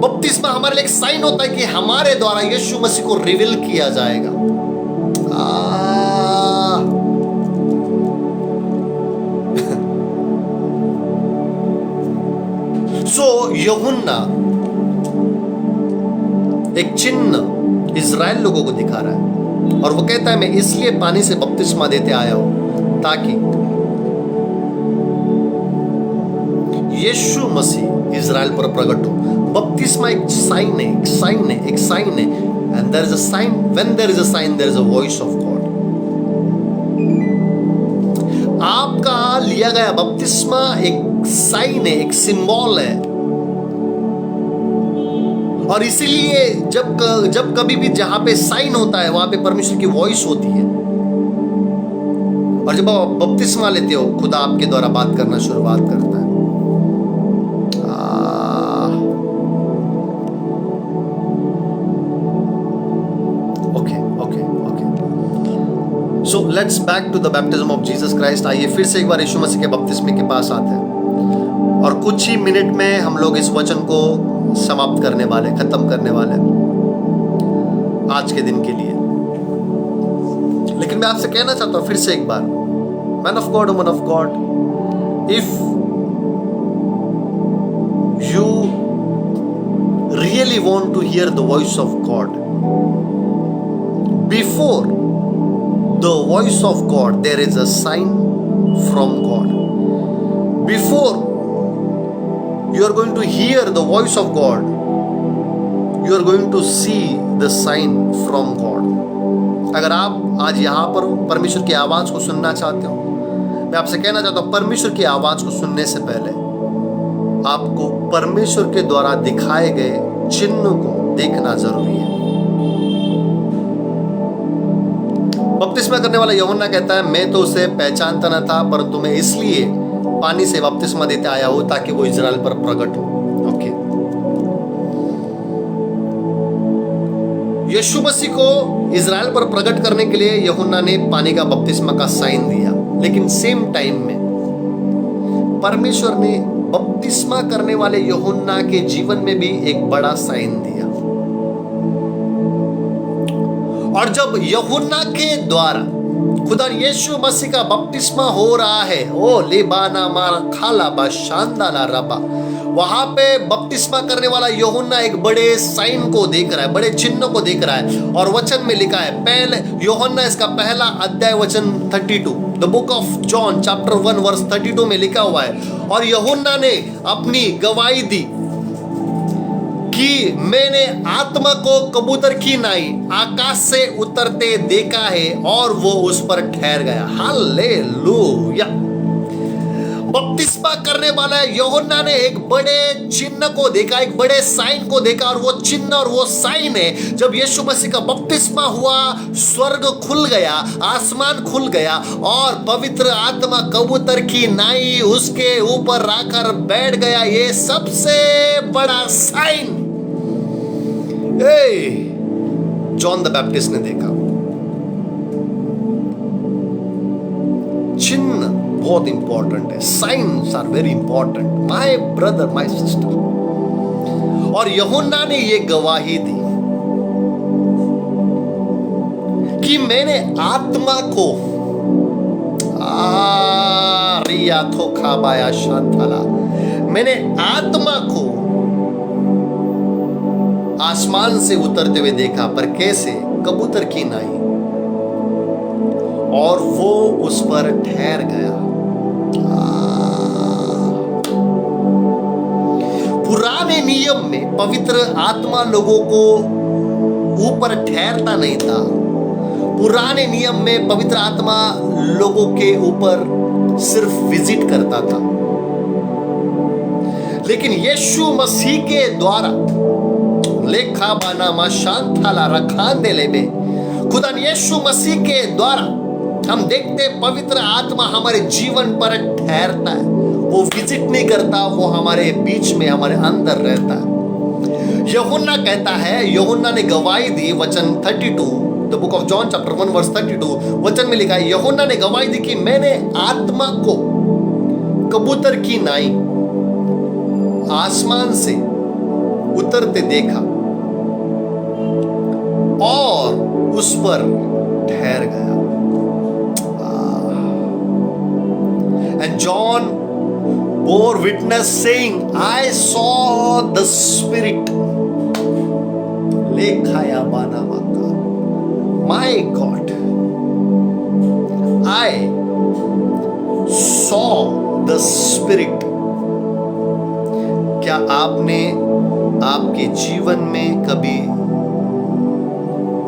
बपतिस्मा हमारे लिए एक साइन होता है कि हमारे द्वारा यीशु मसीह को रिवील किया जाएगा. सो यूहन्ना एक चिन्ह इजराइल लोगों को दिखा रहा है, और वो कहता है मैं इसलिए पानी से बपतिस्मा देते आया हूं ताकि यीशु मसीह इजराइल पर प्रकट हो. बपतिस्मा एक साइन है. And there is a sign. When there is a sign there is a voice of God. आपका लिया गया बपतिस्मा एक साइन है, एक सिंबल है, और इसीलिए जब कभी भी जहां पे साइन होता है वहां पे परमेश्वर की वॉइस होती है. और जब आप बपतिस्मा लेते हो, खुदा आपके द्वारा बात करना शुरुआत करता है. So let's back to the baptism of Jesus Christ. आइए फिर से एक बार यीशु मसीह के बपतिस्मे के पास आते हैं, और कुछ ही मिनट में हम लोग इस वचन को समाप्त करने वाले, खत्म करने वाले आज के दिन के लिए. लेकिन मैं आपसे कहना चाहता हूं फिर से एक बार, man of God, woman of God, if you really want to hear the voice of God, before the voice of God there is a sign from God. Before you are going to hear the voice of God, you are going to see the sign from God. अगर आप आज यहाँ पर हो, परमेश्वर की आवाज को सुनना चाहते हो, मैं आपसे कहना चाहता हूं, परमेश्वर की आवाज को सुनने से पहले आपको परमेश्वर के द्वारा दिखाए गए चिन्ह को देखना जरूरी है। बपतिस्मा करने वाला यूहन्ना कहता है, मैं तो उसे पहचानता न था, परंतु मैं इसलिए पानी से बपतिस्मा देते आया हूं ताकि वो इजराइल पर प्रकट हो। ओके, यीशु मसीह को इजराइल पर प्रकट करने के लिए यूहन्ना ने पानी का बपतिस्मा का साइन दिया, लेकिन सेम टाइम में परमेश्वर ने बपतिस्मा करने वाले यूहन्ना के जीवन में भी एक बड़ा साइन दिया। और जब यूहन्ना के द्वारा खुदा यीशु मसीह का बपतिस्मा हो रहा है, ओ लेबाना मार खाला बा शानदाला रबा, वहां पे बपतिस्मा करने वाला यूहन्ना एक बड़े साइन को देख रहा है, बड़े चिन्ह को देख रहा है। और वचन में लिखा है, पहले यूहन्ना इसका पहला अध्याय वचन 32, the book of John chapter 1 verse 32 में लिखा हुआ है। और यूहन्ना ने अपनी गवाही दी कि मैंने आत्मा को कबूतर की नाई आकाश से उतरते देखा है और वो उस पर ठहर गया। हालेलुया। बपतिस्मा करने वाला यूहन्ना ने एक बड़े चिन्ह को देखा, एक बड़े साइन को देखा, और वो चिन्ह और वो साइन है, जब यीशु मसीह का बपतिस्मा हुआ, स्वर्ग खुल गया, आसमान खुल गया और पवित्र आत्मा कबूतर की नाई उसके ऊपर आकर बैठ गया। ये सबसे बड़ा साइन जॉन द बैप्टिस्ट ने देखा। चिन्ह बहुत इंपॉर्टेंट है, signs are very important my brother my sister. और यूहन्ना ने ये गवाही दी कि मैंने आत्मा को रिया थो खाबाया शांताला, मैंने आत्मा को आसमान से उतरते हुए देखा, पर कैसे? कबूतर की नाई, और वो उस पर ठहर गया। पुराने नियम में पवित्र आत्मा लोगों को ऊपर ठहरता नहीं था। पुराने नियम में पवित्र आत्मा लोगों के ऊपर सिर्फ विजिट करता था, लेकिन यीशु मसीह के द्वारा लेखा बाना मा शांताला रखान दे लेबे, खुदा यीशु मसीह के द्वारा हम देखते पवित्र आत्मा हमारे जीवन पर ठहरता है। वो विजिट नहीं करता, वो हमारे बीच में, हमारे अंदर रहता है। यूहन्ना कहता है, यूहन्ना ने गवाही दी, वचन 32 the book of John chapter 1 verse 32 वचन में लिखा है, यूहन्ना ने गवाही दी कि मैंने आत्मा को कबूतर की नाई आसमान से उतरते देखा और उस पर ठहर गया। And John bore witness saying, I saw the Spirit. Lekhaya bana maka. My God, I saw the Spirit. क्या आपने आपके जीवन में कभी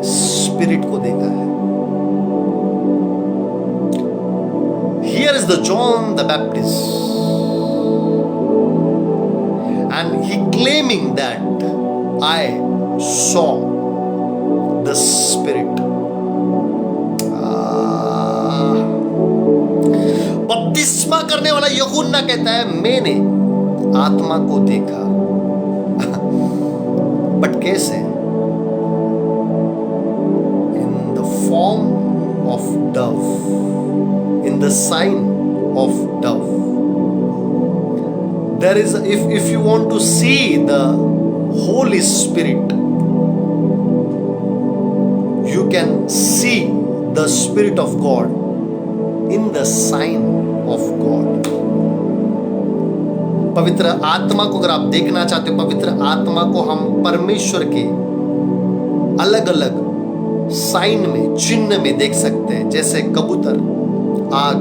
स्पिरिट को देखा है? Here is the John the Baptist, and he claiming that I saw the Spirit. बपतिस्मा करने वाला यूहन्ना कहता है, मैंने आत्मा को देखा। बट कैसे? In the form of dove, in the sign of dove. There is, if you want to see the Holy Spirit, you can see the Spirit of God in the sign of God. पवित्र आत्मा को अगर आप देखना चाहते हो, पवित्र आत्मा को हम परमेश्वर के अलग अलग साइन में, चिन्ह में देख सकते हैं, जैसे कबूतर, आग,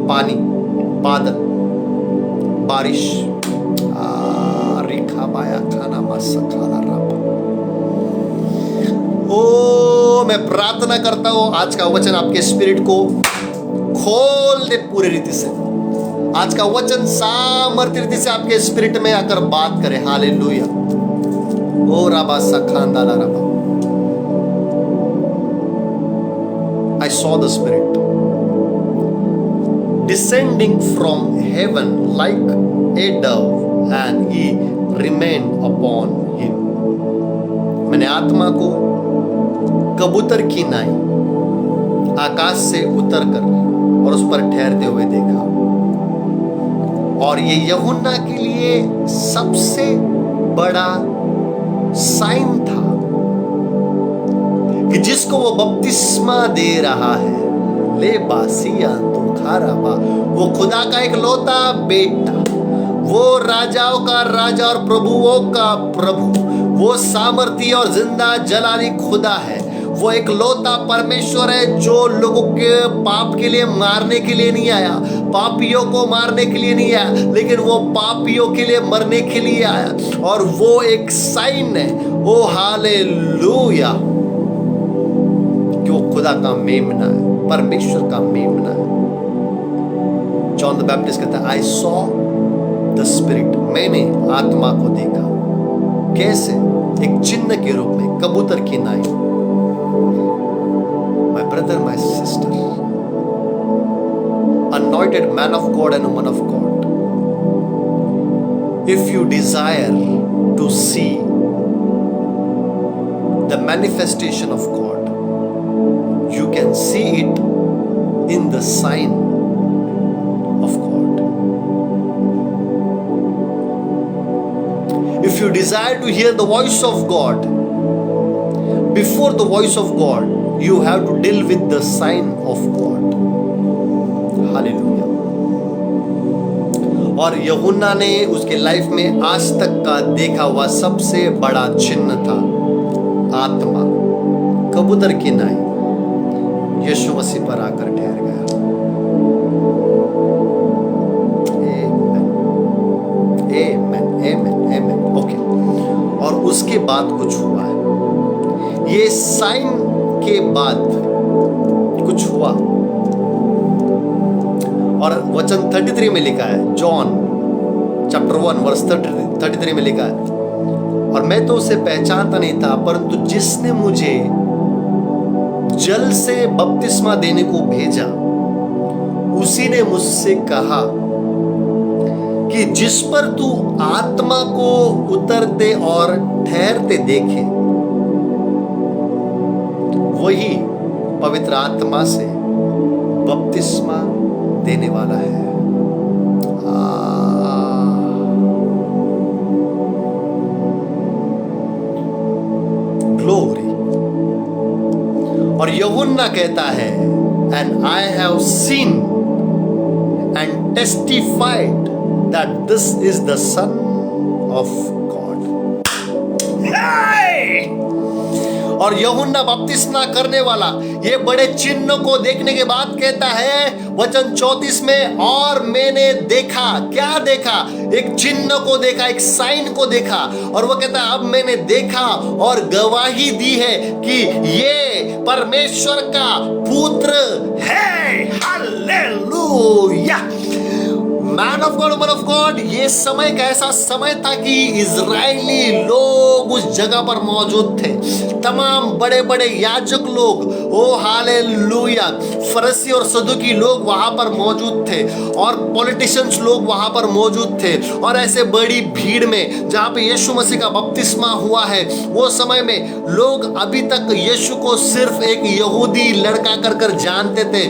पानी, बादल, बारिश, रेखा बाया खाना मसा खाना रब। ओ मैं प्रार्थना करता हूं आज का वचन आपके स्पिरिट को खोल दे पूरी रीति से। आज का वचन सामर्थ्य रीति से आपके स्पिरिट में आकर बात करे। हालेलुया। ओ राबा सखांदाला राबा। I saw the Spirit descending from heaven like a dove and he remained upon him. मैंने आत्मा को कबूतर की नाई आकाश से उतरकर और उस पर ठहरते हुए देखा, और ये यूहन्ना के लिए सबसे बड़ा साइन था कि जिसको वो बपतिस्मा दे रहा है। ले बासिया तुम खाराबा, वो खुदा का एक लौता बेटा, वो राजाओं का राजा और प्रभुओं का प्रभु, वो सामर्थी और जिंदा जलाली खुदा है। वो एक लौता परमेश्वर है जो लोगों के पाप के लिए मारने के लिए नहीं आया, पापियों को मारने के लिए नहीं आया, लेकिन वो पापियों के लिए मरने के लिए आया। और वो एक साइन है, ओ हालेलुया, कि वो खुदा का मेमना है, परमेश्वर का मेमना है। जॉन द बैप्टिस्ट कहता है आई सॉ द स्पिरिट, मैंने आत्मा को देखा। कैसे? एक चिन्ह के रूप में, कबूतर की नाई। My brother, my sister, anointed man of God and woman of God, if you desire to see the manifestation of God, you can see it in the sign of God. If you desire to hear the voice of God, before the voice of God, you have to deal with the sign of God. Hallelujah. और यूहन्ना ने उसके life में आज तक का देखा हुआ सबसे बड़ा चिन्ह था आत्मा, कबूतर की नाई, यीशु मसीह पर आकर ठहर गया। आमेन, आमेन, आमेन। ओके, और उसके बाद कुछ हुआ है। ये साइन के बाद कुछ हुआ, और वचन 33 में लिखा है, जॉन चैप्टर 1 वर्स 33 में लिखा है, और मैं तो उसे पहचानता नहीं था, परंतु जिसने मुझे जल से बपतिस्मा देने को भेजा उसी ने मुझसे कहा कि जिस पर तू आत्मा को उतरते और ठहरते देखे वही पवित्र आत्मा से बपतिस्मा देने वाला है। ग्लोरी। और यूहन्ना कहता है, and I have scene and testified that this is the son of God. और यूहन्ना बपतिस्मा करने वाला ये बड़े चिन्ह को देखने के बाद कहता है वचन 34 में, और मैंने देखा। क्या देखा? एक चिन्ह को देखा, एक साइन को देखा। और वो कहता है अब मैंने देखा और गवाही दी है कि ये परमेश्वर का पुत्र है। Hallelujah. Man of God, woman of God, ये समय का ऐसा समय था कि इजरायली लोग उस जगह पर मौजूद थे। तमाम बड़े बड़े याजक लोग, ओ हालेलुया, फरीसी और सदूकी लोग वहां पर मौजूद थे, और पॉलिटिशियंस लोग वहां पर मौजूद थे। और ऐसे बड़ी भीड़ में जहां पे यीशु मसीह का बपतिस्मा हुआ है, वो समय में लोग अभी तक यीशु को सिर्फ एक यहूदी लड़का कर जानते थे,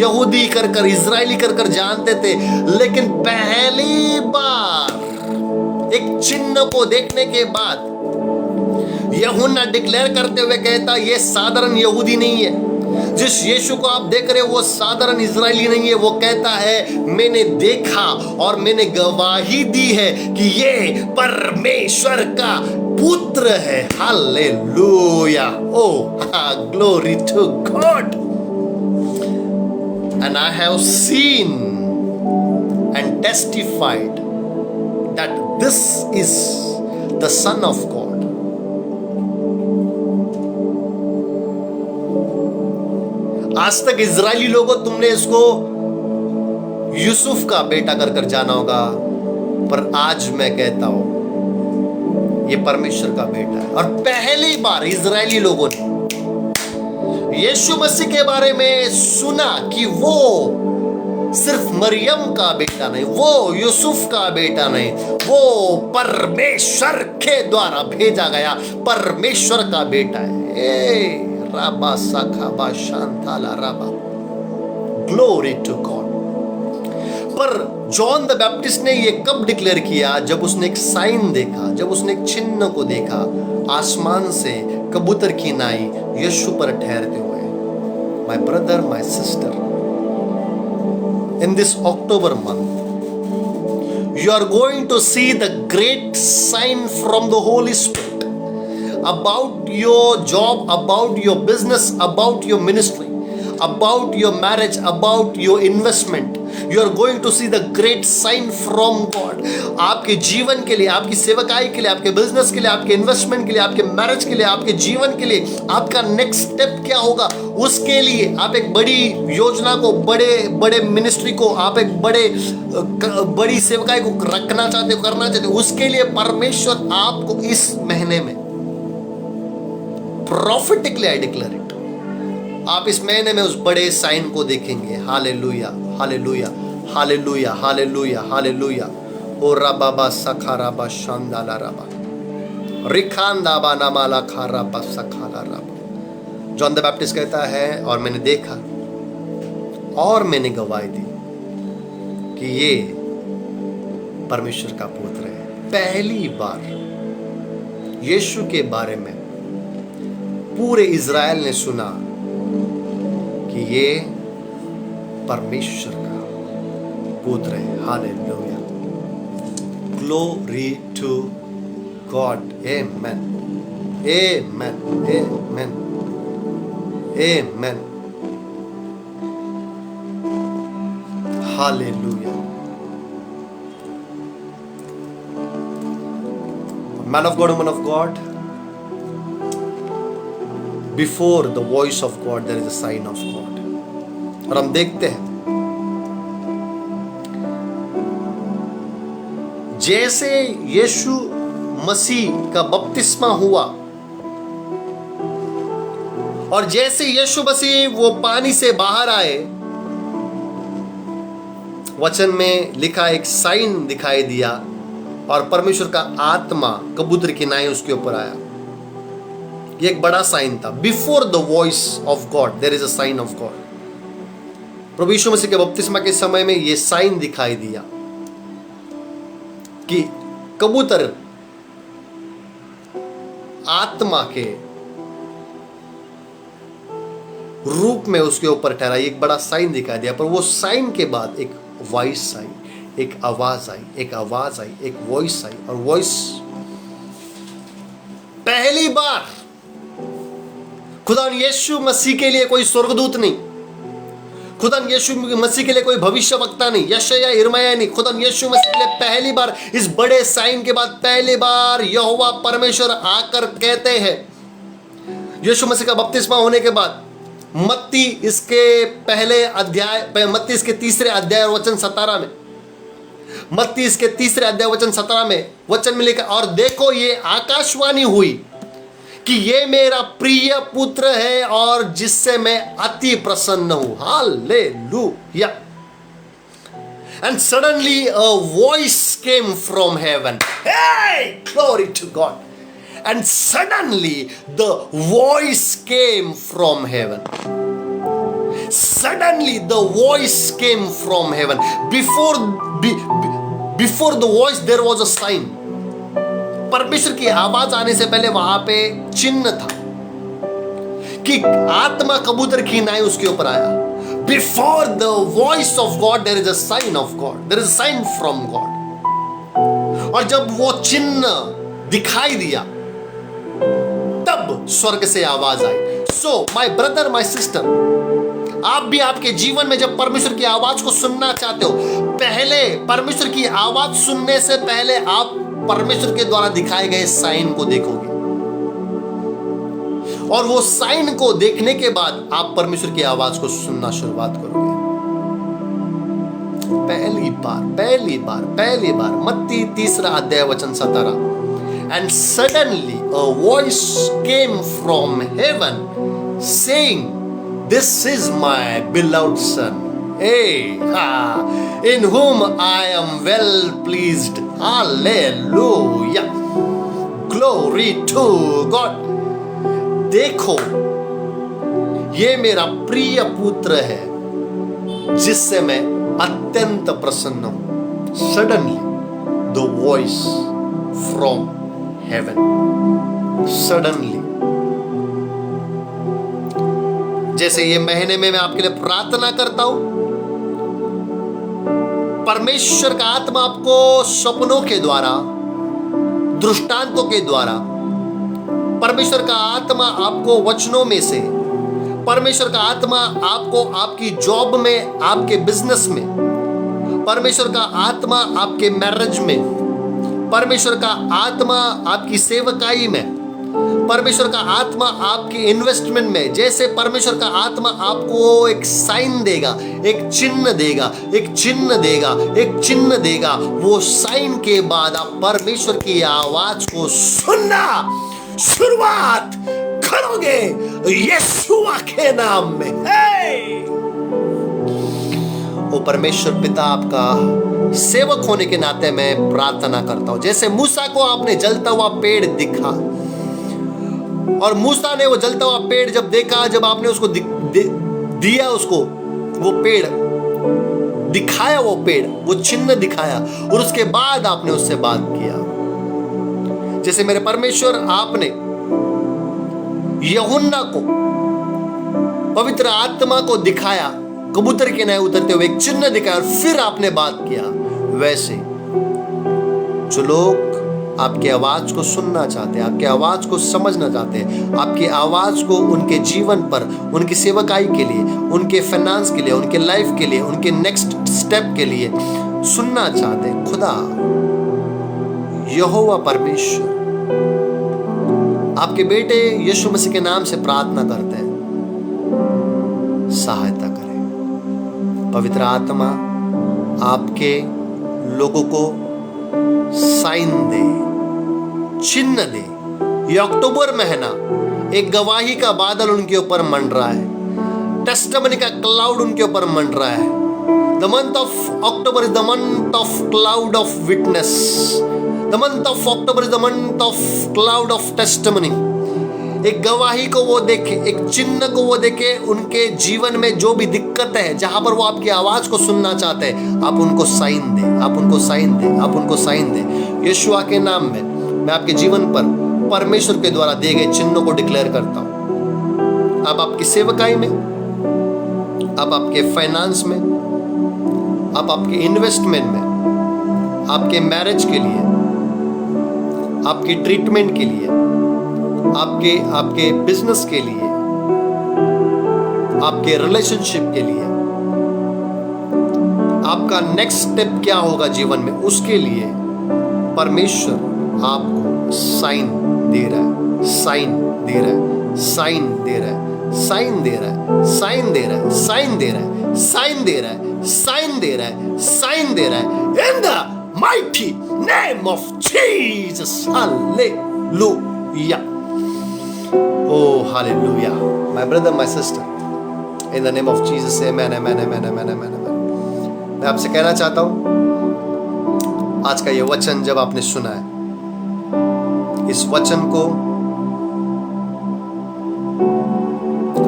यहूदी कर इजरायली कर जानते थे। लेकिन पहली बार एक चिन्ह को देखने के बाद यूहन्ना डिक्लेयर करते हुए कहता, ये साधारण यहूदी नहीं है, जिस यीशु को आप देख रहे हो वो साधारण इजरायली नहीं है। वो कहता है मैंने देखा और मैंने गवाही दी है कि ये परमेश्वर का पुत्र है। Hallelujah. Oh glory to God. And I have seen and testified that this is the Son of God. आज तक इजरायली लोगों तुमने इसको यूसुफ का बेटा कर कर जाना होगा, पर आज मैं कहता हूं ये परमेश्वर का बेटा है। और पहली बार इजरायली लोगों ने यीशु मसीह के बारे में सुना कि वो सिर्फ मरियम का बेटा नहीं, वो यूसुफ का बेटा नहीं, वो परमेश्वर के द्वारा भेजा गया परमेश्वर का बेटा है। ए राबा साखाबा शांताला राबा, ग्लोरी टू गॉड। पर जॉन द बैप्टिस्ट ने ये कब डिक्लेयर किया? जब उसने एक साइन देखा, जब उसने एक चिन्ह को देखा, आसमान से कबूतर की नाई यीशु पर ठहरते हुए। My brother, my sister, in this October month you are going to see the great sign from the Holy Spirit about your job, about your business, about your ministry, about your marriage, about your investment. You are going to see the great sign from God. आपके जीवन के लिए, आपकी सेवकाई के लिए, आपके business के लिए, आपके इन्वेस्टमेंट के लिए, आपके मैरिज के लिए, आपके जीवन के लिए, आपका नेक्स्ट स्टेप क्या होगा, उसके लिए आप एक बड़ी योजना को, बड़े मिनिस्ट्री को, आप एक बड़ी सेवकाई को रखना चाहते हो, करना चाहते हो, उसके लिए परमेश्वर आपको इस महीने में prophetically I declare it, आप इस महीने में उस बड़े साइन को देखेंगे। Hallelujah, hallelujah, hallelujah, hallelujah, hallelujah. Oh रबाबा सखाराबा शांदाला रबा, रिखांदाबा नामाला खाराबा सखाला रबा। जॉन द बैप्टिस्ट कहता है, और मैंने देखा और मैंने गवाही दी कि ये परमेश्वर का पुत्र है। पहली बार यीशु के बारे में पूरे इज़राइल ने सुना कि ये परमेश्वर का पुत्र है। Hallelujah, glory to God, amen, amen, amen, amen, hallelujah. Man of God, woman of God, before the voice of God there is a sign of God. और हम देखते हैं जैसे यीशु मसीह का बपतिस्मा हुआ और जैसे यीशु मसीह वो पानी से बाहर आए, वचन में लिखा एक साइन दिखाई दिया और परमेश्वर का आत्मा कबूतर की नाई उसके ऊपर आया। ये एक बड़ा साइन था। Before the voice of God there is a sign of God. प्रभु यीशु मसीह के बपतिस्मा के समय में ये साइन दिखाई दिया कि कबूतर आत्मा के रूप में उसके ऊपर ठहरा। एक बड़ा साइन दिखाई दिया, पर वो साइन के बाद एक वॉइस आई, एक आवाज आई, एक आवाज आई, एक वॉइस आई। और वॉइस पहली बार खुदा यीशु मसीह के लिए कोई स्वर्गदूत नहीं, खुदा यीशु मसीह के लिए कोई भविष्यवक्ता नहीं, यशायाह यिर्मयाह नहीं, खुदा यीशु मसीह के लिए पहली बार इस बड़े साइन के बाद पहली बार यहोवा परमेश्वर आकर कहते हैं, यीशु मसीह का बपतिस्मा होने के बाद मत्ती इसके पहले अध्याय, मत्ती इसके तीसरे अध्याय और वचन 17 में, मत्ती इसके तीसरे अध्याय वचन 17 में वचन में लिखा, और देखो ये आकाशवाणी हुई कि ये मेरा प्रिय पुत्र है और जिससे मैं अति प्रसन्न हूं। Hallelujah. And suddenly a voice came from heaven. Hey, glory to God. And suddenly the voice came from heaven. Suddenly the voice came from heaven. Before the voice there was a sign. परमेश्वर की आवाज आने से पहले वहां पे चिन्ह था कि आत्मा कबूतर की नाई उसके ऊपर आया। Before the voice of God there is a sign of God, there is a sign from God. और जब वो चिन्ह दिखाई दिया तब स्वर्ग से आवाज आई। So my brother, my sister, आप भी आपके जीवन में जब परमेश्वर की आवाज को सुनना चाहते हो, पहले परमेश्वर की आवाज सुनने से पहले आप परमेश्वर के द्वारा दिखाए गए साइन को देखोगे। और वो साइन को देखने के बाद आप परमेश्वर की आवाज को सुनना शुरुआत करोगे। पहली बार मत्ती 3:17। And suddenly a voice came from heaven saying, "This is my beloved son, in whom I am well pleased." Hallelujah. Glory to God. देखो, ये मेरा प्रिय पुत्र है जिससे मैं अत्यंत प्रसन्न हूं। Suddenly the voice from heaven. Suddenly. जैसे ये महीने में मैं आपके लिए प्रार्थना करता हूं, परमेश्वर का आत्मा आपको सपनों के द्वारा, दृष्टांतों के द्वारा, परमेश्वर का आत्मा आपको वचनों में से, परमेश्वर का आत्मा आपको आपकी जॉब में, आपके बिजनेस में, परमेश्वर का आत्मा आपके मैरिज में, परमेश्वर का आत्मा आपकी सेवकाई में, परमेश्वर का आत्मा आपकी इन्वेस्टमेंट में, जैसे परमेश्वर का आत्मा आपको एक साइन देगा, एक चिन्ह देगा, एक चिन्ह देगा, एक चिन्ह देगा, वो साइन के बाद आप परमेश्वर की आवाज को सुनना शुरुआत करोगे यीशुआ के नाम में। वो परमेश्वर पिता आपका सेवक होने के नाते मैं प्रार्थना करता हूं, जैसे मूसा को आपने जलता हुआ पेड़ दिखा, और मूसा ने वो जलता हुआ पेड़ जब देखा, जब आपने उसको दिया, उसको वो पेड़ दिखाया, वो पेड़, वो चिन्ह दिखाया, और उसके बाद आपने उससे बात किया। जैसे मेरे परमेश्वर, आपने यूहन्ना को पवित्र आत्मा को दिखाया, कबूतर के नए उतरते हुए एक चिन्ह दिखाया, और फिर आपने बात किया, वैसे जो लोग आपकी आवाज को सुनना चाहते हैं, आपकी आवाज को समझना चाहते हैं, आपकी आवाज को उनके जीवन पर, उनकी सेवकाई के लिए, उनके फाइनेंस के लिए, उनके लाइफ के लिए, उनके नेक्स्ट स्टेप के लिए सुनना चाहते हैं, खुदा यहोवा परमेश्वर आपके बेटे यीशु मसीह के नाम से प्रार्थना करते हैं, सहायता करें। पवित्र आत्मा आपके लोगों को साइन दे, चिन्ह दे। ये अक्टूबर महीना एक गवाही का बादल उनके ऊपर मंडरा है, टेस्टिमनी का क्लाउड उनके ऊपर मंडरा है। The month of October is the month of cloud of witness. The month of October is the month of cloud of testimony. एक गवाही को वो देखे, एक चिन्ह को वो देखे, उनके जीवन में जो भी दिक्कत है, जहां पर वो आपकी आवाज को सुनना चाहते हैं, आप उनको साइन दें, आप उनको साइन दें, आप उनको साइन दें। यीशुआ के नाम में मैं आपके जीवन पर परमेश्वर के द्वारा दिए गए चिन्हों को डिक्लेयर करता हूं। आप आपकी सेवकाई में, आप आपके फाइनेंस में, आप आपके इन्वेस्टमेंट में, आपके मैरिज के लिए, आपकी ट्रीटमेंट के लिए, आपके बिजनेस के लिए, आपके रिलेशनशिप के लिए, आपका नेक्स्ट स्टेप क्या होगा जीवन में, उसके लिए परमेश्वर आपको साइन दे रहा है, साइन दे रहा है, साइन दे रहा है, साइन दे रहा है, साइन दे रहा है, साइन दे रहा है, साइन दे रहा है, साइन दे रहा है, साइन दे रहा है, in the mighty name of Jesus. Hallelujah. Oh, hallelujah. My brother, my sister, in the name of Jesus, amen, amen, amen, amen, amen, amen. मैं आपसे कहना चाहता हूं, आज का ये वचन जब आपने सुना है, इस वचन को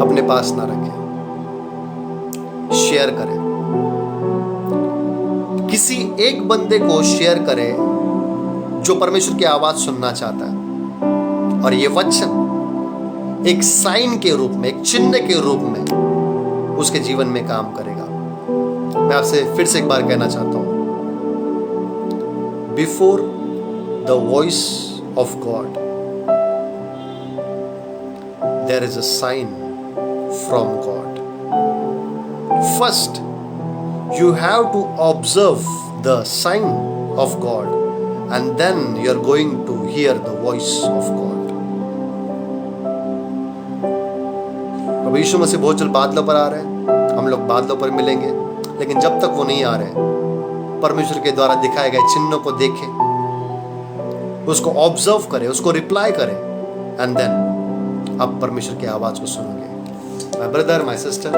अपने पास ना रखें, शेयर करें, किसी एक बंदे को शेयर करें जो परमेश्वर की आवाज सुनना चाहता है, और ये वचन एक साइन के रूप में, एक चिन्ह के रूप में उसके जीवन में काम करेगा। मैं आपसे फिर से एक बार कहना चाहता हूं, before the voice of God there is a sign from God. First you have to observe the sign of God, and then you are going to hear the voice of God. प्रभु यीशु मसीह बहुत जल्द बादलों पर आ रहे हैं, हम लोग बादलों पर मिलेंगे। लेकिन जब तक वो नहीं आ रहे, परमेश्वर के द्वारा दिखाए गए चिन्हों को देखें, उसको ऑब्जर्व करें, उसको रिप्लाई करें, एंड देन आप परमेश्वर की आवाज को सुनोगे। माय ब्रदर, माय सिस्टर,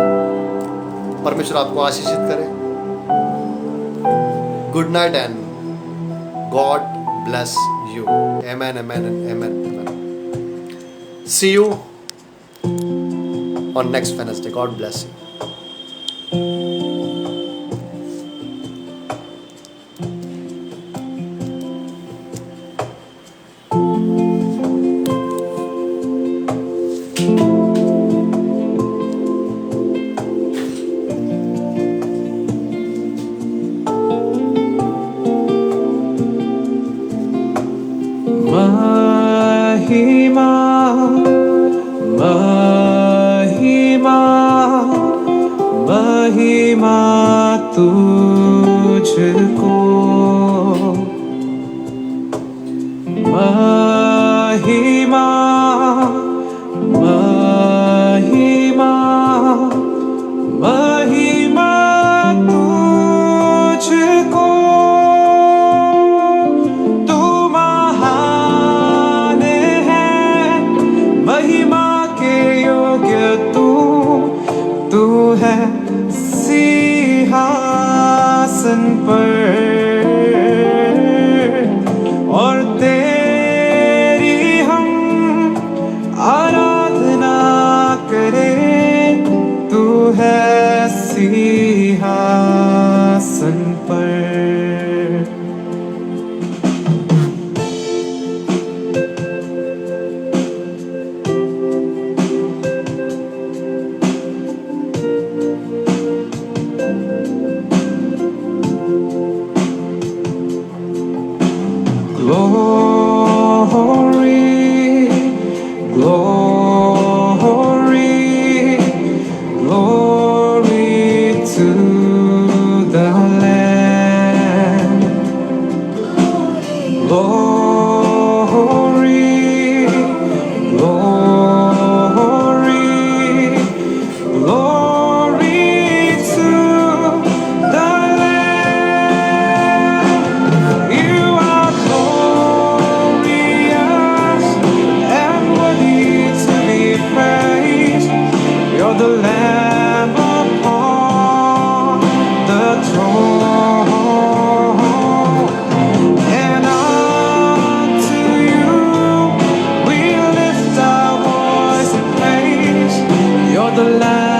परमेश्वर आपको आशीषित करे। Good night and God bless you. Amen, amen, amen. See you on next Wednesday. God bless you. महिमा महिमा तुझको, महिमा महिमा महिमा तुझको। तू महान है, महिमा के योग्य तू है सिंहासन पर, और तेरी हम आराधना करें। तू है सिंहासन पर। Glory, glory, glory to the Lamb. Glory, glory, glory to the Lamb. You are glorious and worthy to be praised. You're the Lamb upon the throne, and unto you we lift our voice in praise. You're the Lamb